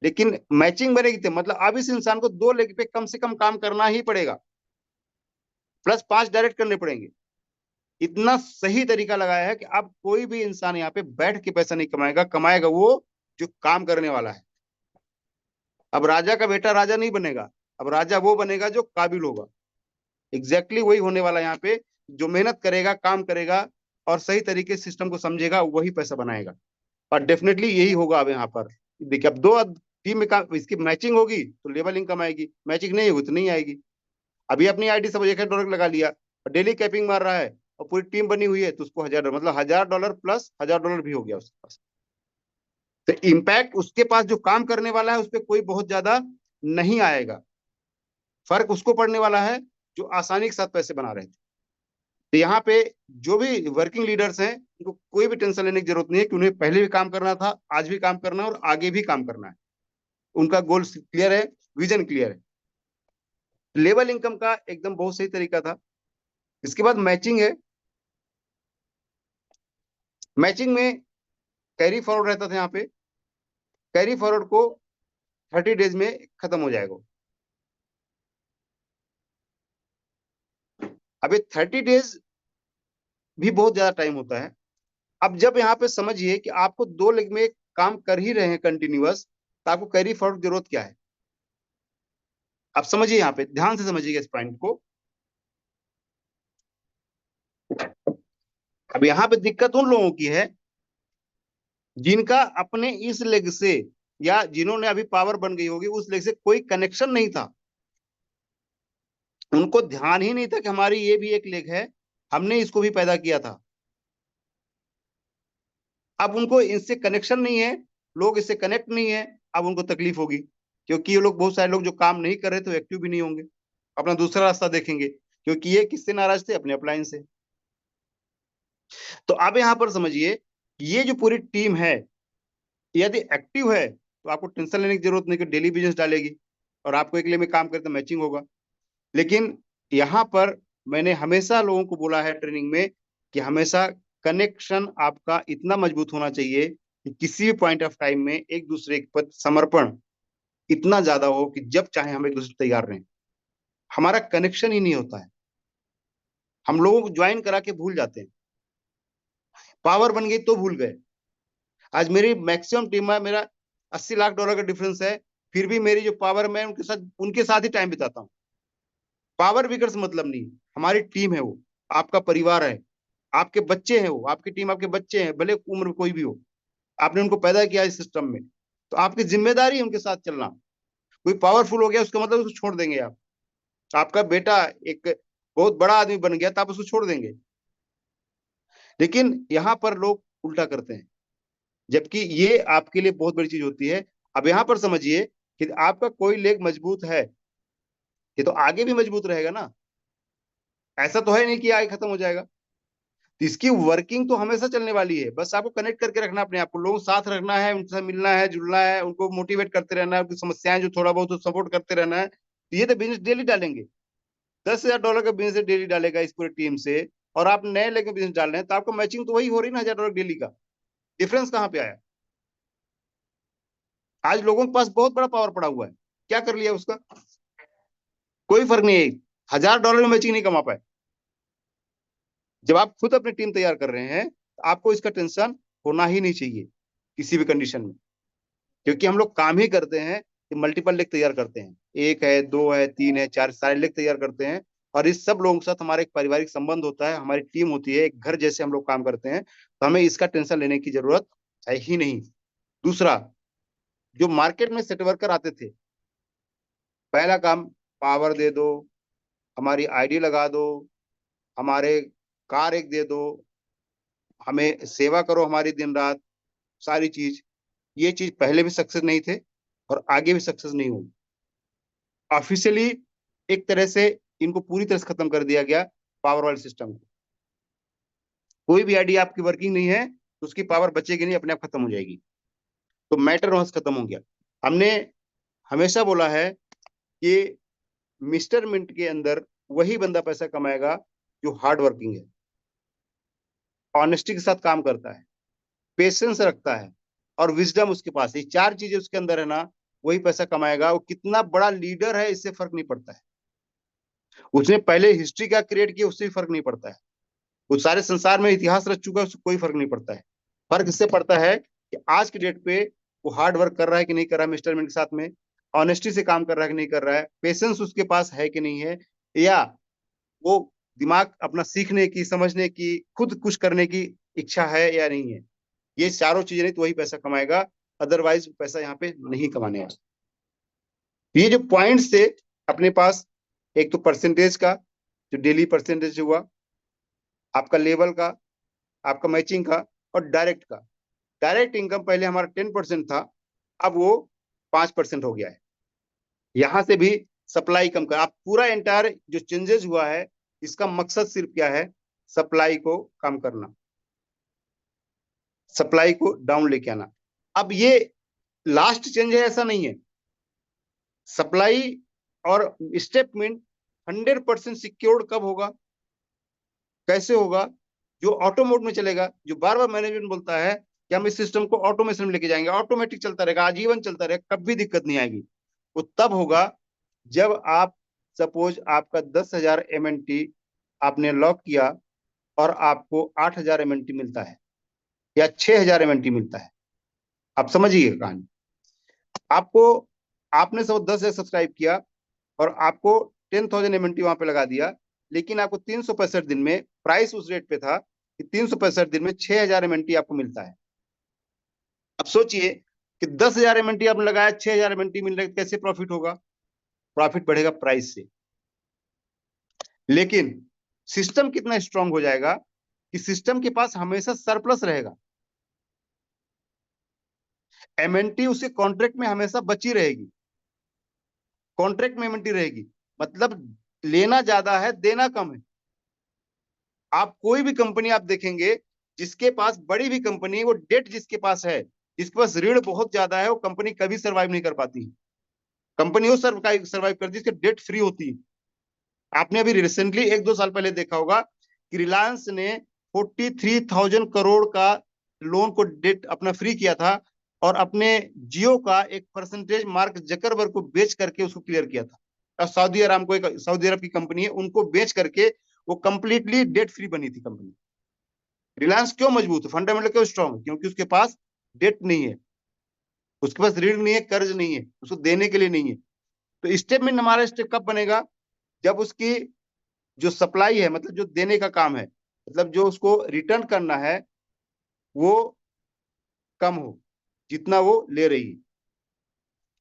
लेकिन मैचिंग बनेगी तो मतलब अब इस इंसान को 2 लेग पे कम से कम काम करना ही पड़ेगा, प्लस 5 डायरेक्ट करने पड़ेंगे। इतना सही तरीका लगाया है कि अब कोई भी इंसान यहाँ पे बैठ के पैसा नहीं कमाएगा, कमाएगा वो जो काम करने वाला है। अब राजा का बेटा राजा नहीं बनेगा, अब राजा वो बनेगा जो काबिल होगा। एग्जैक्टली वही होने वाला यहाँ पे, जो मेहनत करेगा, काम करेगा और सही तरीके से सिस्टम को समझेगा, वही पैसा बनाएगा। और डेफिनेटली यही होगा अब यहाँ पर। देखिए अब 2 टीम में काम, इसकी मैचिंग होगी तो लेवल इनकम आएगी, मैचिंग नहीं होगी तो नहीं आएगी। अभी अपनी आईडी सब $1,000 लगा लिया और डेली कैपिंग मार रहा है और पूरी टीम बनी हुई है तो उसको $1,000 मतलब $1,000 प्लस $1,000 भी हो गया उसके पास। तो इम्पैक्ट उसके पास जो काम करने वाला है उस पर कोई बहुत ज्यादा नहीं आएगा, फर्क उसको पड़ने वाला है जो आसानी के साथ पैसे बना रहे थे। तो यहाँ पे जो भी वर्किंग लीडर्स हैं उनको कोई भी टेंशन लेने की जरूरत नहीं है कि उन्हें पहले भी काम करना था, आज भी काम करना है और आगे भी काम करना है। उनका गोल क्लियर है, विजन क्लियर है। लेवल इनकम का एकदम बहुत सही तरीका था। इसके बाद मैचिंग है। मैचिंग में कैरी फॉरवर्ड रहता था। यहाँ पे कैरी फॉरवर्ड को 30 डेज में खत्म हो जाएगा। अब ये 30 डेज भी बहुत ज्यादा टाइम होता है। अब जब यहाँ पे समझिए कि आपको 2 लेग में काम कर ही रहे हैं कंटिन्यूअस, तो आपको कैरी फॉरवर्ड की जरूरत क्या है? आप समझिए, यहाँ पे ध्यान से समझिएगा इस पॉइंट को। अब यहाँ पे दिक्कत उन लोगों की है जिनका अपने इस लेग से या जिन्होंने अभी पावर बन गई होगी उस लेग से कोई कनेक्शन नहीं था। उनको ध्यान ही नहीं था कि हमारी ये भी एक लेग है, हमने इसको भी पैदा किया था। अब उनको इससे कनेक्शन नहीं है, लोग इससे कनेक्ट नहीं है, अब उनको तकलीफ होगी क्योंकि ये लोग, बहुत सारे लोग जो काम नहीं कर रहे तो एक्टिव भी नहीं होंगे, अपना दूसरा रास्ता देखेंगे। क्योंकि ये किससे नाराज थे? अपने अपलाइन से। तो अब यहां पर समझिए, ये जो पूरी टीम है यदि एक्टिव है तो आपको टेंशन लेने की जरूरत नहीं कि डेली बिजनेस डालेगी और आपको एक में काम करते मैचिंग होगा। लेकिन यहाँ पर मैंने हमेशा लोगों को बोला है ट्रेनिंग में कि हमेशा कनेक्शन आपका इतना मजबूत होना चाहिए कि किसी भी पॉइंट ऑफ टाइम में एक दूसरे के प्रति समर्पण इतना ज्यादा हो कि जब चाहे हम एक दूसरे तैयार रहें। हमारा कनेक्शन ही नहीं होता है, हम लोगों को ज्वाइन करा के भूल जाते हैं। पावर बन गई तो भूल गए। आज मेरी मैक्सिमम टीम में मेरा $80 लाख का डिफरेंस है, फिर भी मेरी जो पावर, मैं उनके साथ ही टाइम बिताता हूँ। पावर विकर से मतलब नहीं, हमारी टीम है, वो आपका परिवार है, आपके बच्चे हैं, वो आपकी टीम आपके बच्चे हैं, भले उम्र में कोई भी हो, आपने उनको पैदा किया इस सिस्टम में, तो आपकी जिम्मेदारी है उनके साथ चलना। कोई पावरफुल हो गया उसका मतलब उसको छोड़ देंगे आप? आपका बेटा एक बहुत बड़ा आदमी बन गया तो आप उसको छोड़ देंगे? लेकिन यहाँ पर लोग उल्टा करते हैं, जबकि ये आपके लिए बहुत बड़ी चीज होती है। अब यहाँ पर समझिए कि आपका कोई लेग मजबूत है, ये तो आगे भी मजबूत रहेगा ना। ऐसा तो है नहीं कि आगे खत्म हो जाएगा। तो इसकी वर्किंग तो हमेशा चलने वाली है, बस आपको कनेक्ट करके रखना अपने आप को, लोगों साथ रखना है, उनसे मिलना है, जुड़ना है, उनको मोटिवेट करते रहना है, उनकी समस्याएं जो थोड़ा बहुत सपोर्ट करते रहना है। तो ये तो बिजनेस डेली डालेंगे, $10,000 का बिजनेस डेली डालेगा इस पूरी टीम से, और आप नए लेके बिजनेस डाल रहे हैं तो आपको मैचिंग तो वही हो रही ना, $1,000 डेली का। डिफरेंस कहाँ पे आया? आज लोगों के पास बहुत बड़ा पावर पड़ा हुआ है, क्या कर लिया उसका? कोई फर्क नहीं है, $1,000 में मैचिंग नहीं कमा पाए। जब आप खुद अपनी टीम तैयार कर रहे हैं तो आपको इसका टेंशन होना ही नहीं चाहिए किसी भी कंडीशन में, क्योंकि हम लोग काम ही करते हैं कि मल्टीपल लेग तैयार करते हैं, 1 है, 2 है, 3 है, 4, सारे लेग तैयार करते हैं। और इस सब लोगों के साथ हमारा एक पारिवारिक संबंध होता है, हमारी टीम होती है, एक घर जैसे हम लोग काम करते हैं, तो हमें इसका टेंशन लेने की जरूरत है ही नहीं। दूसरा, जो मार्केट में सेट वर्कर आते थे, पहला काम पावर दे दो, हमारी आईडी लगा दो, हमारे कार एक दे दो, हमें सेवा करो हमारी दिन रात, सारी चीज। ये चीज पहले भी सक्सेस नहीं थे और आगे भी सक्सेस नहीं होगी। ऑफिशियली एक तरह से इनको पूरी तरह से खत्म कर दिया गया पावर वाले सिस्टम को। कोई भी आईडी आपकी वर्किंग नहीं है तो उसकी पावर बचेगी नहीं, अपने आप खत्म हो जाएगी। तो मैटर वहां से खत्म हो गया। हमने हमेशा बोला है कि मिस्टर मिंट के अंदर वही बंदा पैसा कमाएगा जो हार्ड वर्किंग है, ऑनेस्टी के साथ काम करता है, पेशेंस रखता है और विजडम उसके पास, ये 4 चीजें उसके अंदर है ना, वही पैसा कमाएगा। वो कितना बड़ा लीडर है इससे फर्क नहीं पड़ता है, उसने पहले हिस्ट्री क्या क्रिएट किया उससे भी फर्क नहीं पड़ता है, वो सारे संसार में इतिहास रच चुका है, उससे कोई फर्क नहीं पड़ता है। फर्क इससे पड़ता है कि आज की डेट पे वो हार्ड वर्क कर रहा है कि नहीं कर रहा है, मिस्टरमेंट के साथ में ऑनेस्टी से काम कर रहा है कि नहीं कर रहा है, पेशेंस उसके पास है कि नहीं है, या वो दिमाग अपना सीखने की, समझने की, खुद कुछ करने की इच्छा है या नहीं है। ये चारों चीजें नहीं तो वही पैसा कमाएगा, अदरवाइज पैसा यहाँ पे नहीं कमाने आएगा। ये जो पॉइंट्स थे अपने पास, एक तो परसेंटेज का जो डेली परसेंटेज हुआ, आपका लेवल का, आपका मैचिंग का, और डायरेक्ट का। डायरेक्ट इनकम पहले हमारा 10% था, अब वो 5% हो गया है। यहां से भी सप्लाई कम कर, आप पूरा एंटायर जो चेंजेस हुआ है इसका मकसद सिर्फ क्या है, सप्लाई को कम करना, सप्लाई को डाउन लेके आना। अब ये लास्ट चेंज है ऐसा नहीं है, सप्लाई और स्टेटमेंट 100% सिक्योर्ड कब होगा, कैसे होगा, जो ऑटो मोड में चलेगा, जो बार बार मैनेजमेंट बोलता है कि हम इस सिस्टम को ऑटोमेशन में लेके जाएंगे, ऑटोमेटिक चलता रहेगा, आजीवन चलता रहेगा, कभी दिक्कत नहीं आएगी। वो तब होगा जब आप सपोज आपका 10,000 MNT आपने लॉक किया और आपको 8,000 MNT मिलता है या 6,000 MNT मिलता है। आप समझिए कहानी, आपको आपने सब 10,000 सब्सक्राइब किया और आपको 10,000 MNT वहां पे लगा दिया, लेकिन आपको 365 दिन में प्राइस उस रेट पे था कि 365 दिन में 6,000 MNT आपको मिलता है। अब सोचिए कि 10,000 MNT आपने लगाया, 6,000 MNT मिल रहा है, कैसे प्रॉफिट होगा, प्रॉफिट बढ़ेगा प्राइस से। लेकिन सिस्टम कितना स्ट्रांग हो जाएगा कि सिस्टम के पास हमेशा सरप्लस रहेगा, MNT उसके कॉन्ट्रैक्ट में हमेशा बची रहेगी, कॉन्ट्रैक्ट में MNT रहेगी, मतलब लेना ज्यादा है देना कम है। आप कोई भी कंपनी आप देखेंगे जिसके पास, बड़ी भी कंपनी, वो डेट जिसके पास है, जिसके पास ऋण बहुत ज्यादा है, वो कंपनी कभी सर्वाइव नहीं कर पाती। कंपनी वो सर्वाइव करती है जिसकी डेट फ्री होती है। आपने अभी रिसेंटली 1-2 साल पहले देखा होगा कि रिलायंस ने 43,000 करोड़ का लोन को डेट अपना फ्री किया था और अपने जियो का एक परसेंटेज मार्क जकरबर्ग को बेच करके उसको क्लियर किया था। और सऊदी अरब को, एक सऊदी अरब की कंपनी है, उनको बेच करके वो कंप्लीटली डेट फ्री बनी थी कंपनी। रिलायंस क्यों मजबूत है, फंडामेंटल क्यों स्ट्रांग है, क्योंकि उसके पास डेट नहीं है, उसके पास ऋण नहीं है, कर्ज नहीं है, उसको देने के लिए नहीं है। तो स्टेटमेंट हमारा स्टेप कब बनेगा, जब उसकी जो सप्लाई है, मतलब जो देने का काम है, मतलब जो उसको रिटर्न करना है, वो कम हो जितना वो ले रही है।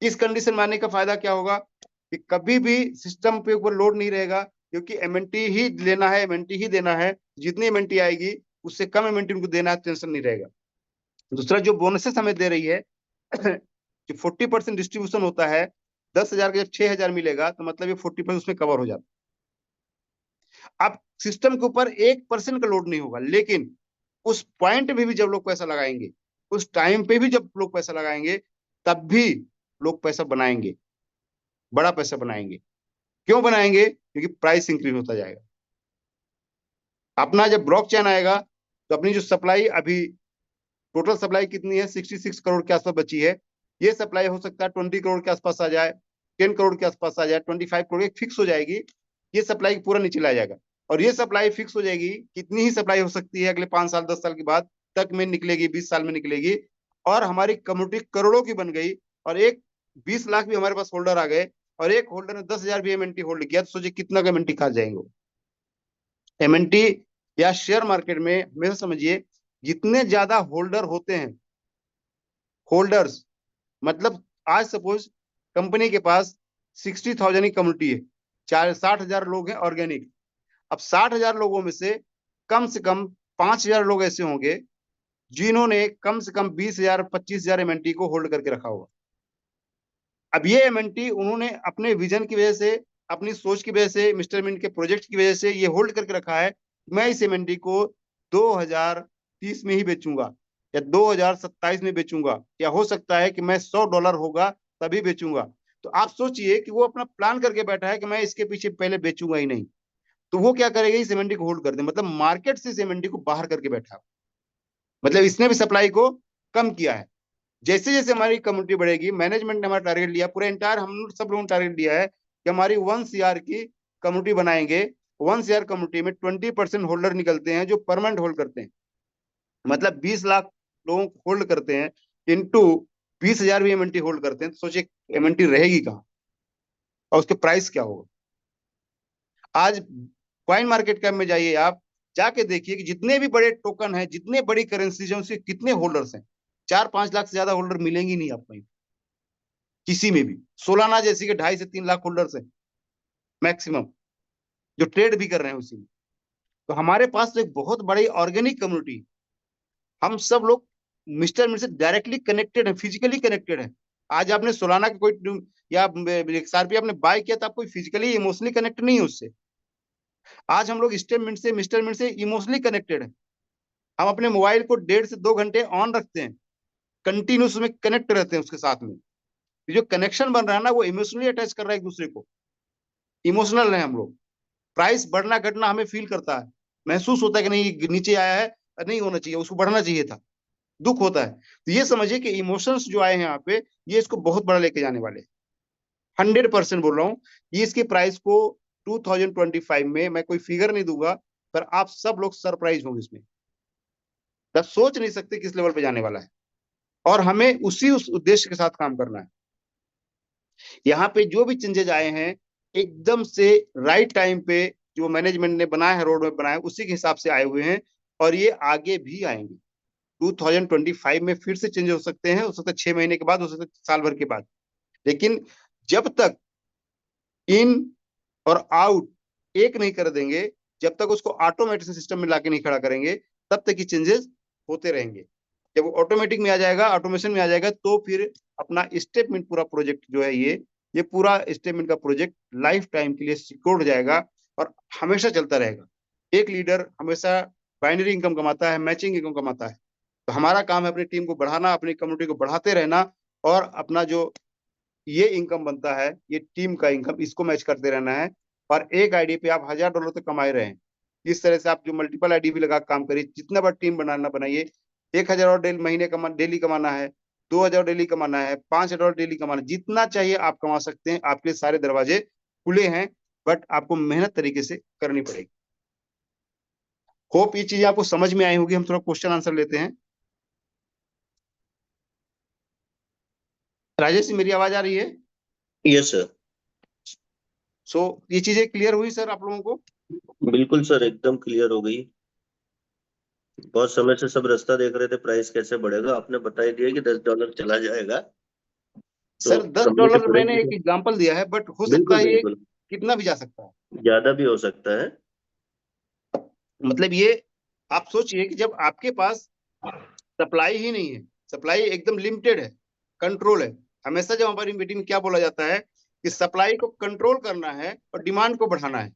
इस कंडीशन में आने का फायदा क्या होगा कि कभी भी सिस्टम पे ऊपर लोड नहीं रहेगा, क्योंकि MNT ही लेना है, MNT ही देना है, जितनी MNT आएगी उससे कम MNT उनको देना है, टेंशन नहीं रहेगा। दूसरा, जो बोनसेस हमें दे रही है कि 40% डिस्ट्रीब्यूशन होता है, 10,000 का जब 6,000 मिलेगा तो मतलब ये 40% उसमें कवर हो जाता है। अब सिस्टम के ऊपर 1% का लोड नहीं होगा, लेकिन उस पॉइंट पे भी जब लोग पैसा लगाएंगे, उस टाइम पे भी जब लोग पैसा लगाएंगे, तब भी लोग पैसा बनाएंगे, बड़ा पैसा बनाएंगे। क्यों बनाएंगे, क्योंकि प्राइस इंक्रीज होता जाएगा। अपना जब ब्लॉकचेन आएगा तो अपनी जो सप्लाई, अभी टोटल सप्लाई कितनी है, 66 करोड़ के आसपास बची है, ये सप्लाई हो सकता है 20 करोड़ के आसपास आ जाए, 10 करोड़ के आसपास आ जाए, 25 करोड़ फिक्स हो जाएगी, ये सप्लाई पूरा नीचे ला जाएगा। और ये सप्लाई फिक्स हो जाएगी, कितनी ही सप्लाई हो सकती है अगले 5 साल 10 साल के बाद तक में निकलेगी, 20 साल में निकलेगी, और हमारी कम्युनिटी करोड़ों की बन गई, और एक 20 लाख भी हमारे पास होल्डर आ गए, और एक होल्डर ने 10,000 भी MNT होल्ड किया, तो सोचिए कितना का MNT खा जाएंगे। MNT या शेयर मार्केट में हमेशा समझिए, जितने ज्यादा होल्डर होते हैं, होल्डर्स मतलब आज सपोज कंपनी के पास 60,000 ही कम्युनिटी है, 60,000 लोग हैं ऑर्गेनिक। अब 60,000 लोगों में से कम 5,000 लोग ऐसे होंगे जिन्होंने कम से कम 20,000 25,000 MNT को होल्ड करके रखा होगा। अब ये MNT उन्होंने अपने विजन की वजह से, अपनी सोच की वजह से, मिस्टर मिंट के प्रोजेक्ट की वजह से ये होल्ड करके रखा है। मैं इस MNT को 2030 में ही बेचूंगा या 2027 में बेचूंगा, या हो सकता है कि मैं $100 होगा तभी बेचूंगा। तो आप सोचिए कि वो अपना प्लान करके बैठा है कि मैं इसके पीछे पहले बेचूंगा ही नहीं, तो वो क्या करेगा, इस MNT को होल्ड कर दे, मतलब मार्केट से इस MNT को बाहर करके बैठा। मतलब इसने भी सप्लाई को कम किया है। जैसे जैसे हमारी कम्युनिटी बढ़ेगी, मैनेजमेंट ने हमारा टारगेट लिया, पूरा एंटायर हम सब लोगों ने टारगेट लिया है कि हमारी 1 CR की कम्युनिटी बनाएंगे। 1 CR कम्युनिटी में 20% होल्डर निकलते हैं जो परमानेंट होल्ड करते हैं, मतलब 20 लाख लोगों को होल्ड करते हैं, इंटू 20,000 भी एमएनटी होल्ड करते हैं, तो सोचिए एमएनटी रहेगी कहाँ और उसके प्राइस क्या होगा। आज कॉइन मार्केट कैप में जाइए, आप जाके देखिए कि जितने भी बड़े टोकन हैं, जितने बड़ी करेंसीज हैं, उसके कितने होल्डर्स हैं। 4-5 लाख से ज्यादा होल्डर मिलेंगी नहीं आपको किसी में भी। सोलाना जैसी के 2.5 से 3 लाख होल्डर्स हैं मैक्सिमम, जो ट्रेड भी कर रहे हैं उसी में। तो हमारे पास तो एक बहुत बड़ी ऑर्गेनिक कम्युनिटी, हम सब लोग मिस्टर मिड से डायरेक्टली कनेक्टेड है, फिजिकली कनेक्टेड है। आज आपने सोलाना का कोई या XRP आपने बाय किया, तो आप कोई फिजिकली इमोशनली कनेक्ट नहीं है उससे। आज हम लोग स्टेट मिड से, मिस्टर मिड से इमोशनली कनेक्टेड है। हम अपने मोबाइल को 1.5 से 2 घंटे ऑन रखते हैं, कंटिन्यूस में कनेक्ट रहते हैं उसके साथ में। जो कनेक्शन बन रहा है ना, वो इमोशनली अटैच कर रहा है एक दूसरे को, इमोशनल है हम लोग। प्राइस बढ़ना घटना हमें फील करता है, महसूस होता है कि नहीं नीचे आया है, नहीं होना चाहिए, उसको बढ़ना चाहिए था, दुख होता है। तो ये समझिए कि इमोशंस जो आए हैं यहाँ पे, ये इसको बहुत बड़ा लेके जाने वाले। 100% बोल रहा हूँ, ये इसकी प्राइस को 2025 में, मैं कोई फिगर नहीं दूंगा, पर आप सब लोग सरप्राइज होंगे इसमें। तब सोच नहीं सकते किस लेवल पे जाने वाला है, और हमें उस उद्देश्य के साथ काम करना है। यहाँ पे जो भी चेंजेस आए हैं, एकदम से राइट टाइम पे जो मैनेजमेंट ने बनाया है, रोड मैप बनाया है, उसी के हिसाब से आए हुए हैं, और ये आगे भी आएंगे। 2025 में फिर से चेंज हो सकते हैं, हो सकता है 6 महीने के बाद, हो सकता है साल भर के बाद। लेकिन जब तक इन और आउट एक नहीं कर देंगे, जब तक उसको ऑटोमेटिक सिस्टम में लाके नहीं खड़ा करेंगे, तब तक ये चेंजेस होते रहेंगे। जब वो ऑटोमेटिक में आ जाएगा, ऑटोमेशन में आ जाएगा, तो फिर अपना स्टेटमेंट पूरा प्रोजेक्ट जो है, ये पूरा स्टेटमेंट का प्रोजेक्ट लाइफ टाइम के लिए सिक्योर हो जाएगा और हमेशा चलता रहेगा। एक लीडर हमेशा बाइनरी इनकम कमाता है, मैचिंग इनकम कमाता है। तो हमारा काम है अपनी टीम को बढ़ाना, अपनी कम्युनिटी को बढ़ाते रहना, और अपना जो ये इनकम बनता है, ये टीम का इनकम, इसको मैच करते रहना है। और एक आईडी पे आप $1000 तो कमा रहे हैं। इस तरह से आप जो मल्टीपल आईडी भी लगा काम करिए, जितना बड़ा टीम बनाना बनाइए। 1,000 और महीने डेली कमाना है, 2,000 डेली कमाना है, 5,000 डेली कमाना है, जितना चाहिए आप कमा सकते हैं। आपके सारे दरवाजे खुले हैं, बट आपको मेहनत तरीके से करनी पड़ेगी। होप ये चीजें आपको समझ में आई होगी। हम थोड़ा क्वेश्चन आंसर लेते हैं। राजेश जी, मेरी आवाज आ रही है? Yes sir. सो ये चीजें क्लियर हुई सर आप लोगों को? बिल्कुल सर, एकदम क्लियर हो गई। बहुत समय से सब रास्ता देख रहे थे प्राइस कैसे बढ़ेगा, आपने बता ही दिया कि $10 चला जाएगा, तो सर कम्युनिटी $10 पूरे। मैंने एक एग्जांपल दिया है, बट हो सकता बिल्कुल है ये बिल्कुल, कितना भी जा सकता है। ज्यादा भी हो सकता है। मतलब ये आप सोचिए कि जब आपके पास सप्लाई ही नहीं है, सप्लाई एकदम लिमिटेड है, कंट्रोल है। हमेशा जब हमारी मीटिंग में क्या बोला जाता है कि सप्लाई को कंट्रोल करना है और डिमांड को बढ़ाना है।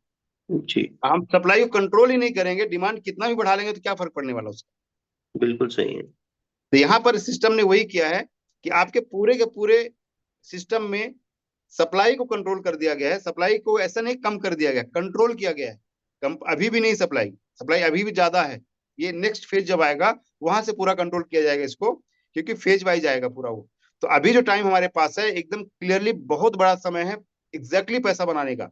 जी हम सप्लाई को कंट्रोल ही नहीं करेंगे, डिमांड कितना भी बढ़ा लेंगे, तो क्या फर्क पड़ने वाला उसका। बिल्कुल सही है। तो यहाँ पर सिस्टम ने वही किया है कि आपके पूरे के पूरे सिस्टम में सप्लाई को कंट्रोल कर दिया गया है। सप्लाई को ऐसा नहीं कम कर दिया गया, कंट्रोल किया गया है। कम अभी भी नहीं, सप्लाई सप्लाई अभी भी ज्यादा है। ये नेक्स्ट फेज जब आएगा, वहां से पूरा कंट्रोल किया जाएगा इसको, क्योंकि फेज वाइज आएगा पूरा वो। तो अभी जो टाइम हमारे पास है, एकदम क्लियरली बहुत बड़ा समय है एग्जैक्टली पैसा बनाने का।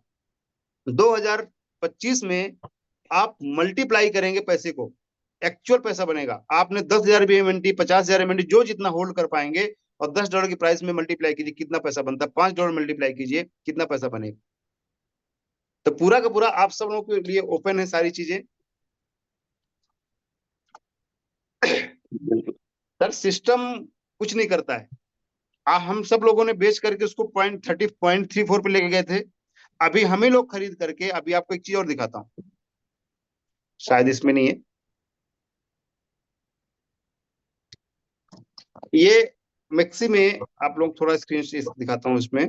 2025 में आप मल्टीप्लाई करेंगे पैसे को, एक्चुअल पैसा बनेगा। आपने 10,000 एमएनटी, 50,000 एमएनटी, जो जितना होल्ड कर पाएंगे, और $10 की प्राइस में मल्टीप्लाई कीजिए, कितना पैसा बनता है। $5 मल्टीप्लाई कीजिए, कितना पैसा बनेगा। तो पूरा का पूरा आप सब लोगों के लिए ओपन है सारी चीजें। बिल्कुल सर सिस्टम कुछ नहीं करता है। हम सब लोगों ने बेच करके उसको 0.34 पे लेके गए थे। अभी हम ही लोग खरीद करके, अभी आपको एक चीज और दिखाता हूँ, शायद इसमें नहीं है। ये मैक्सी में आप लोग थोड़ा स्क्रीन दिखाता हूँ, इसमें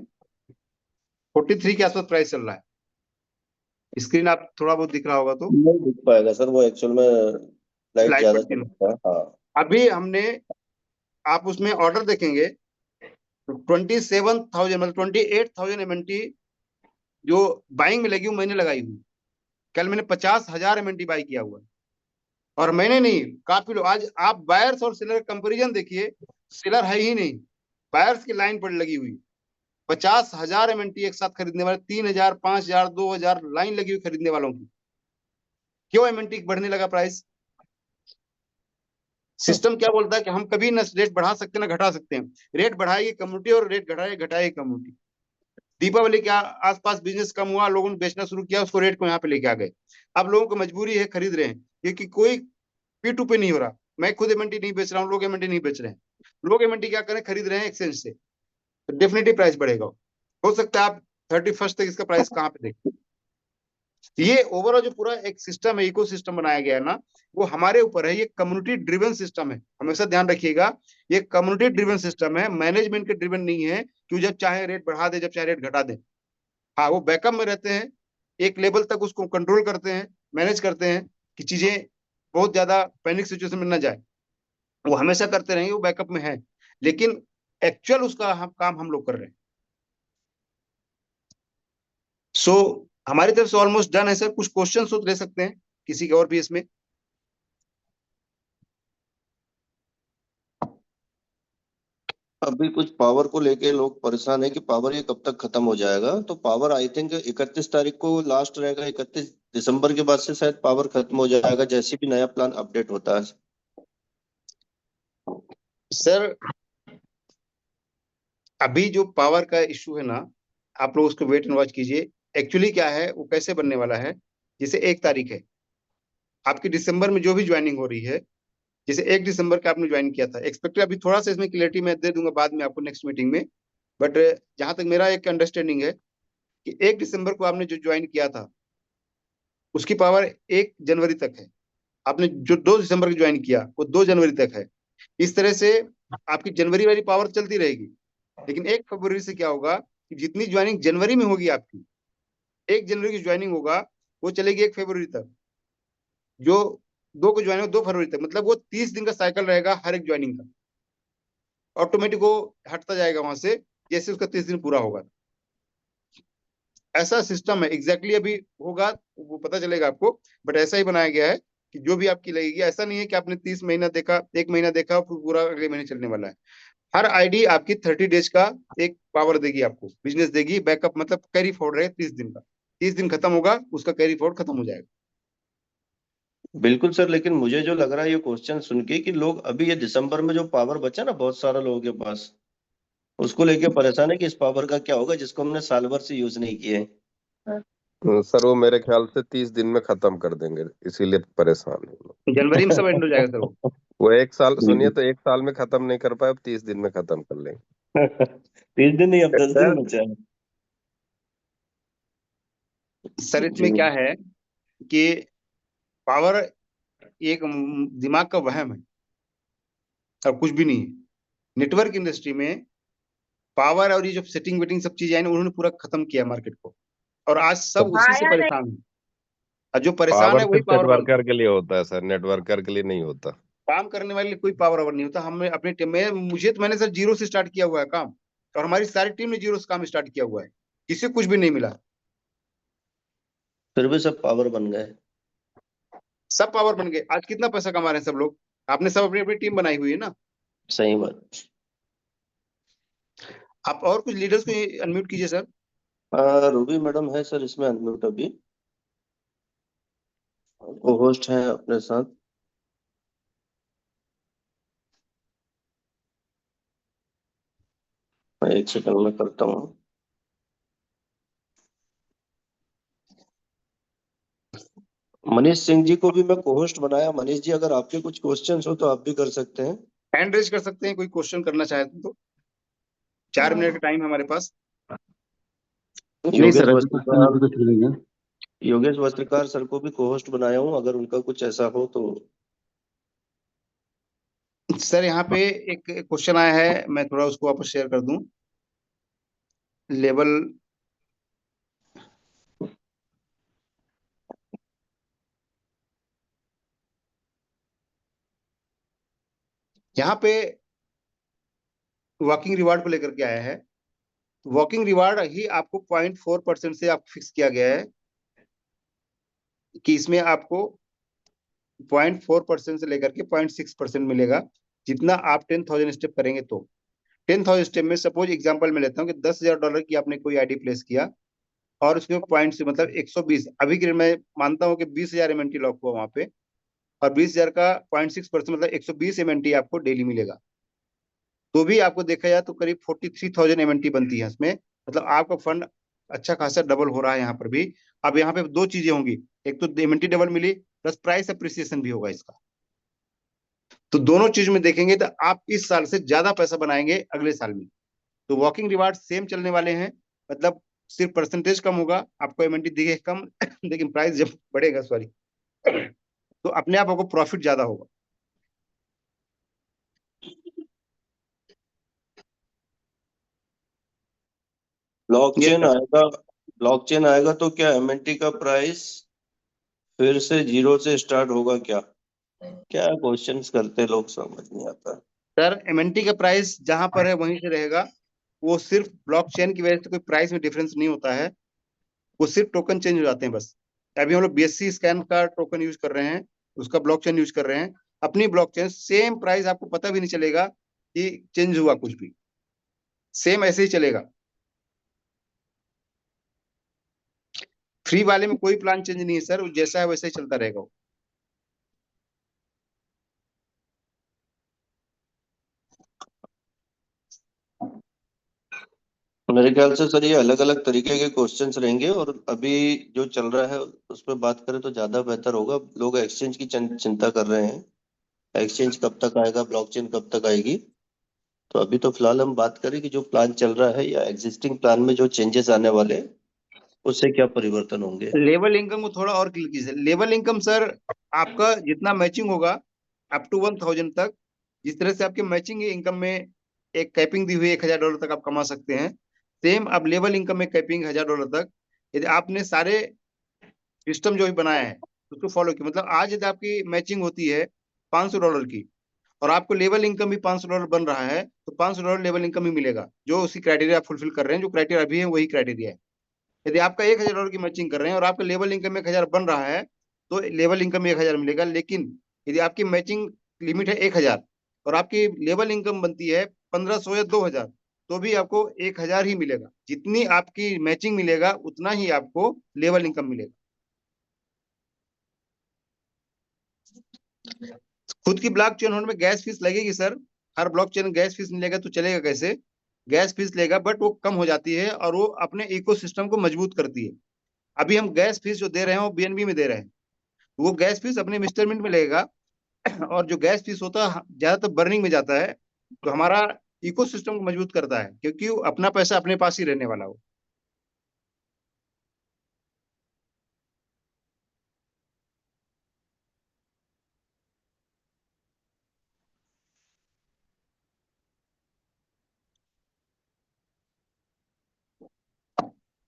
43 के आसपास प्राइस चल रहा है। स्क्रीन आप थोड़ा बहुत दिख रहा होगा तो, नहीं दिख पाएगा सर, वो एक्चुअल में लाइट स्लाइड ज्यादा पड़ती है। चलता है। हाँ अभी हमने, आप उसमें ऑर्डर देखेंगे तो 27,000, मतलब 28,000 एमएनटी जो बाइंग में लगी हुई, मैंने लगाई हुई। कल मैंने 50,000 एमएनटी बाई किया हुआ है। और मैंने नहीं, काफी लोग। आज आप बायर्स और सेलर कंपैरिजन देखिए, सेलर है ही नहीं, बायर्स की लाइन पर लगी हुई। 50,000 एमएनटी एक साथ खरीदने वाले, 3,000, 5,000, 2,000 लाइन लगी हुई खरीदने वालों की। क्यों एमएनटी बढ़ने लगा प्राइस? सिस्टम क्या बोलता है कि हम कभी न रेट बढ़ा सकते ना घटा सकते हैं। रेट बढ़ाएगी कम्युनिटी और रेट घटाएगी कम्युनिटी। दीपावली के आसपास बिजनेस कम हुआ, लोगों ने बेचना शुरू किया, उसको रेट को यहाँ पे लेके आ गए। अब लोगों को मजबूरी है, खरीद रहे हैं, क्योंकि कोई P2 पे नहीं हो रहा। मैं खुद एमएनटी नहीं बेच रहा हूँ, लोग एमएनटी नहीं बेच रहे हैं। लोग एमएनटी क्या करें, खरीद रहे हैं एक्सचेंज से, तो डेफिनेटली प्राइस बढ़ेगा। हो सकता है आप 31 तक इसका प्राइस कहाँ पे देखें। ये ओवरऑल जो पूरा एक सिस्टम है, इको सिस्टम बनाया गया है ना, वो हमारे ऊपर है। ये कम्युनिटी ड्रिवन सिस्टम है, हमेशा ध्यान रखिएगा। ये कम्युनिटी ड्रिवन सिस्टम है, मैनेजमेंट के ड्रिवन नहीं है कि जब चाहे रेट बढ़ा दे, जब चाहे रेट घटा दे। हाँ, वो बैकअप में रहते हैं, एक लेवल तक उसको कंट्रोल करते हैं, मैनेज करते हैं कि चीजें बहुत ज्यादा पैनिक सिचुएशन में न जाए। वो हमेशा करते रहेंगे, वो बैकअप में है, लेकिन एक्चुअल उसका काम हम लोग कर रहे हैं। सो हमारी तरफ से ऑलमोस्ट डन है सर। कुछ क्वेश्चन तो ले सकते हैं किसी के और भी इसमें। अभी कुछ पावर को लेके लोग परेशान है कि पावर ये कब तक खत्म हो जाएगा। तो पावर आई थिंक 31 तारीख को लास्ट रहेगा, 31 दिसंबर के बाद से शायद पावर खत्म हो जाएगा, जैसे भी नया प्लान अपडेट होता है। सर अभी जो पावर का इशू है ना, आप लोग उसको वेट एंड वॉच कीजिए। एक्चुअली क्या है, वो कैसे बनने वाला है, जैसे 1 तारीख है आपकी दिसंबर में जो भी ज्वाइनिंग हो रही है, जैसे 1 दिसंबर का आपने ज्वाइन किया था, एक्सपेक्टेड अभी थोड़ा सा इसमें क्लियरिटी मैं दे दूंगा बाद में आपको नेक्स्ट मीटिंग में। बट जहां तक मेरा एक अंडरस्टैंडिंग है कि 1 दिसंबर को आपने जो ज्वाइन किया था, उसकी पावर 1 जनवरी तक है। आपने जो 2 दिसंबर को ज्वाइन किया, वो 2 जनवरी तक है। इस तरह से आपकी जनवरी वाली पावर चलती रहेगी। लेकिन 1 फरवरी से क्या होगा कि जितनी ज्वाइनिंग जनवरी में होगी आपकी, 1 जनवरी की ज्वाइनिंग होगा, वो चलेगी 1 फरवरी तक। जो 2 को ज्वाइनिंग 2 फरवरी तक, मतलब वो 30 दिन का साइकिल रहेगा हर एक ज्वाइनिंग का। ऑटोमेटिक वो हटता जाएगा वहां से जैसे उसका 30 दिन पूरा होगा। ऐसा सिस्टम है, एग्जैक्टली अभी होगा वो पता चलेगा आपको, बट ऐसा ही बनाया गया है कि जो भी आपकी लगेगी, ऐसा नहीं है कि आपने 30 महीना देखा, 1 महीना देखा फिर पूरा अगले महीने चलने वाला है। हर आईडी आपकी 30 डेज का एक पावर देगी, आपको बिजनेस देगी, बैकअप मतलब कैरी फॉरवर्ड रहे 30 दिन का। 30 दिन खत्म होगा, उसका कैरी फॉरवर्ड खत्म हो जाएगा। बिल्कुल सर, लेकिन मुझे जो लग रहा है ये क्वेश्चन सुन के कि लोग अभी ये दिसंबर में जो पावर बचा ना बहुत सारे लोगों के पास, उसको लेके परेशान है कि इस पावर का क्या होगा जिसको हमने साल भर से यूज नहीं किए हैं। सर वो मेरे ख्याल से 30 दिन में खत्म कर देंगे, इसीलिए परेशान है लोग। जनवरी में सब एंड हो जाएगा सर वो। वो 1 साल सुनिए, तो 1 साल में खत्म नहीं कर पाए, अब 30 दिन में खत्म कर लेंगे। 30 दिन नहीं, अब 10 दिन सर बचा है। सर जी। इसमें क्या है कि पावर एक दिमाग का वहम है और कुछ भी नहीं है। नेटवर्क इंडस्ट्री में पावर और ये जो सेटिंग वेटिंग सब चीजें आई ना, उन्होंने पूरा खत्म किया मार्केट को, और आज सब उसी से परेशान है। और जो परेशान पावर है वही सिर्फ पावर वाला नेटवर्कर के लिए होता है सर, नेटवर्कर के लिए नहीं होता। काम करने वाले कोई पावर ओवर नहीं होता। हमने अपने टीम में, मुझे तो मैंने सर जीरो से स्टार्ट किया हुआ है काम, और हमारी सारी टीम ने जीरो से काम स्टार्ट किया हुआ है, किसी को कुछ भी नहीं मिला। फिर भी सब पावर बन गए। सब पावर बन गए, आज कितना पैसा कमा रहे हैं सब लोग। आपने सब अपनी अपनी टीम बनाई हुई है ना। सही बात। आप और कुछ लीडर्स को अनम्यूट कीजिए सर। रूबी मैडम है सर इसमें अनम्यूट अभी, को होस्ट है अपने साथ। मैं 1 सेकंड में करता हूँ। मनीष सिंह जी को भी मैं को होस्ट बनाया। मनीष जी, अगर आपके कुछ क्वेश्चंस हो तो आप भी कर सकते हैं। हैंड रेज कर सकते हैं, कोई क्वेश्चन करना चाहे तो। 4 मिनट का टाइम है हमारे पास। नहीं योगेश सर, अभी तो वस्त्रकार, अभी तो चलेगा। योगेश वस्त्रकार सर को भी को होस्ट बनाया हूँ, अगर उनका कुछ ऐसा हो तो। सर यहाँ पे एक क्वेश्चन आया है, मैं थोड़ा उसको वापस शेयर कर दूं। लेवल यहाँ पे वॉकिंग रिवार्ड को लेकर के आया है। वॉकिंग रिवार्ड ही आपको 0.4% से आप फिक्स किया गया है कि इसमें आपको 0.4% से लेकर के 0.6% मिलेगा, जितना आप 10,000 स्टेप करेंगे। तो 10,000 स्टेप में सपोज एग्जांपल में लेता हूँ कि $10,000 की आपने कोई आईडी प्लेस किया और उसमें पॉइंट से मतलब 120, अभी के मैं मानता हूँ कि 20,000 MNT लॉक हुआ वहां पे, और 20,000 का 0.6% मतलब 120 MNT आपको डेली मिलेगा। तो भी आपको देखा जाए तो करीब 43,000 MNT बनती है इसमें, मतलब आपका फंड अच्छा खासा डबल हो रहा है यहाँ पर भी। अब यहाँ पे दो चीजें होंगी, एक तो MNT डबल मिली प्लस प्राइस अप्रिसिएशन भी होगा इसका। तो दोनों चीज में देखेंगे तो आप इस साल से ज्यादा पैसा बनाएंगे अगले साल में। तो वॉकिंग रिवार्ड सेम चलने वाले हैं, मतलब सिर्फ परसेंटेज कम होगा, आपको MNT दिखे कम लेकिन प्राइस जब बढ़ेगा, सॉरी, तो अपने आप आपको प्रॉफिट ज्यादा होगा। ब्लॉकचेन आएगा, ब्लॉकचेन आएगा तो क्या MNT का प्राइस फिर से 0 से स्टार्ट होगा क्या? क्या क्वेश्चंस करते लोग, समझ नहीं आता। सर MNT का प्राइस जहां पर है वहीं से रहेगा, वो सिर्फ ब्लॉकचेन की वजह से कोई प्राइस में डिफरेंस नहीं होता है, वो सिर्फ टोकन चेंज हो जाते हैं बस। अभी हम लोग BSC स्कैन का टोकन यूज कर रहे हैं, उसका ब्लॉकचेन यूज कर रहे हैं, अपनी ब्लॉकचेन सेम प्राइस, आपको पता भी नहीं चलेगा कि चेंज हुआ कुछ भी, सेम ऐसे ही चलेगा। फ्री वाले में कोई प्लान चेंज नहीं है सर, जैसा है वैसे ही चलता रहेगा वो। मेरे ख्याल से सर ये अलग अलग तरीके के क्वेश्चंस रहेंगे, और अभी जो चल रहा है उस पर बात करें तो ज्यादा बेहतर होगा। लोग एक्सचेंज की चिंता कर रहे हैं, एक्सचेंज कब तक आएगा, ब्लॉकचेन कब तक आएगी। तो अभी तो फिलहाल हम बात करें कि जो प्लान चल रहा है या एग्जिस्टिंग प्लान में जो चेंजेस आने वाले हैं उससे क्या परिवर्तन होंगे। लेवल इनकम को थोड़ा और क्लियर कीजिए। लेवल इनकम सर, आपका जितना मैचिंग होगा अप टू 1,000 तक, जिस तरह से आपके मैचिंग इनकम में एक कैपिंग दी हुई है, $1,000 तक आप कमा सकते हैं, सेम अब लेवल इनकम में कैपिंग $1,000 तक। यदि आपने सारे सिस्टम जो भी बनाया है उसको फॉलो किया, मतलब आज यदि आपकी मैचिंग होती है $500 की, और आपको लेवल इनकम भी $500 बन रहा है, तो $500 लेवल इनकम ही मिलेगा, जो उसी क्राइटेरिया आप फुलफिल कर रहे हैं, जो क्राइटेरिया अभी है वही क्राइटेरिया है। यदि आपका $1,000 की मैचिंग कर रहे हैं और आपका लेवल इनकम 1,000 बन रहा है, तो लेवल इनकम में 1,000 मिलेगा। लेकिन यदि आपकी मैचिंग लिमिट है 1,000 और आपकी लेवल इनकम बनती है 1,500 या 2,000, तो भी आपको 1,000 ही मिलेगा। जितनी आपकी मैचिंग मिलेगा उतना ही आपको लेवल इनकम मिलेगा। खुद की ब्लॉक चेन होने में गैस फीस लगेगी सर, हर ब्लॉक चेन गैस फीस नहीं लेगा तो चलेगा कैसे? गैस फीस लेगा, बट वो कम हो जाती है और वो अपने इकोसिस्टम को मजबूत करती है। अभी हम गैस फीस जो दे रहे हैं वो BNB में दे रहे हैं, वो गैस फीस अपने इंस्टॉलमेंट में लगेगा, और जो गैस फीस होता है ज्यादातर बर्निंग में जाता है, तो हमारा इकोसिस्टम को मजबूत करता है, क्योंकि वो अपना पैसा अपने पास ही रहने वाला हो।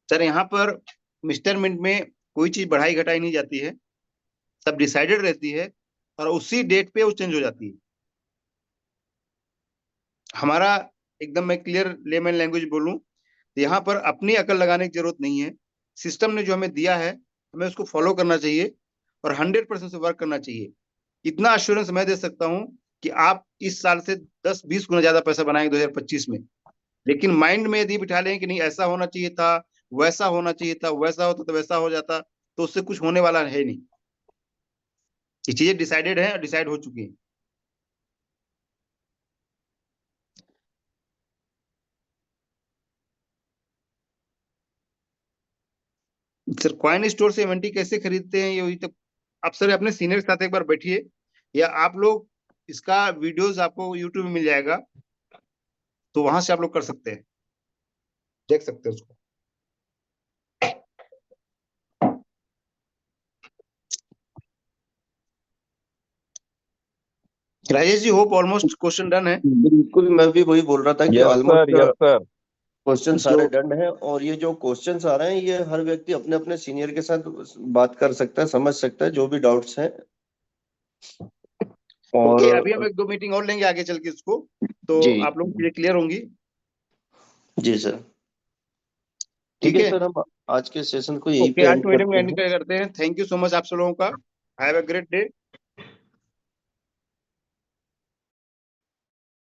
सर यहाँ पर मिस्टर मिंट में कोई चीज बढ़ाई घटाई नहीं जाती है, सब डिसाइडेड रहती है और उसी डेट पे वो चेंज हो जाती है। हमारा एकदम, मैं क्लियर लेमन लैंग्वेज बोलूं तो यहाँ पर अपनी अकल लगाने की जरूरत नहीं है। सिस्टम ने जो हमें दिया है हमें उसको फॉलो करना चाहिए और 100% से वर्क करना चाहिए। इतना अश्योरेंस मैं दे सकता हूँ कि आप इस साल से 10-20 गुना ज्यादा पैसा बनाएंगे 2025 में। लेकिन माइंड में यदि बिठा लें कि नहीं ऐसा होना चाहिए था, वैसा होना चाहिए था, वैसा होता तो वैसा हो जाता, तो उससे कुछ होने वाला है नहीं। ये चीजें डिसाइडेड है और डिसाइड हो चुकी है। सर कॉइन स्टोर से MNT कैसे खरीदते हैं, ये तो आप सर अपने सीनियर के साथ एक बार बैठिए, या आप लोग इसका वीडियोस आपको यूट्यूब में मिल जाएगा, तो वहां से आप लोग कर सकते हैं, देख सकते हैं उसको। Rajesh ji, hope almost question done है। बिल्कुल, मैं भी वही बोल रहा था कि yes sir, almost yes sir. Question सारे डन हैं, और ये जो क्वेश्चंस आ रहे हैं ये हर व्यक्ति अपने अपने सीनियर के साथ बात कर सकता है, समझ सकता है जो भी डाउट्स हैं। ओके, अभी और हम 1-2 मीटिंग और लेंगे आगे चल के इसको, तो जी आप लोग चीजें क्लियर होंगी। जी सर, ठीक ठीक है है, सर, हम आज के सेशन को यहीं ओके, पे आज एंड की मीटिंग में करते एंड हैं। करते हैं। थैंक यू सो मच आप सब लोगों का। Have a great day.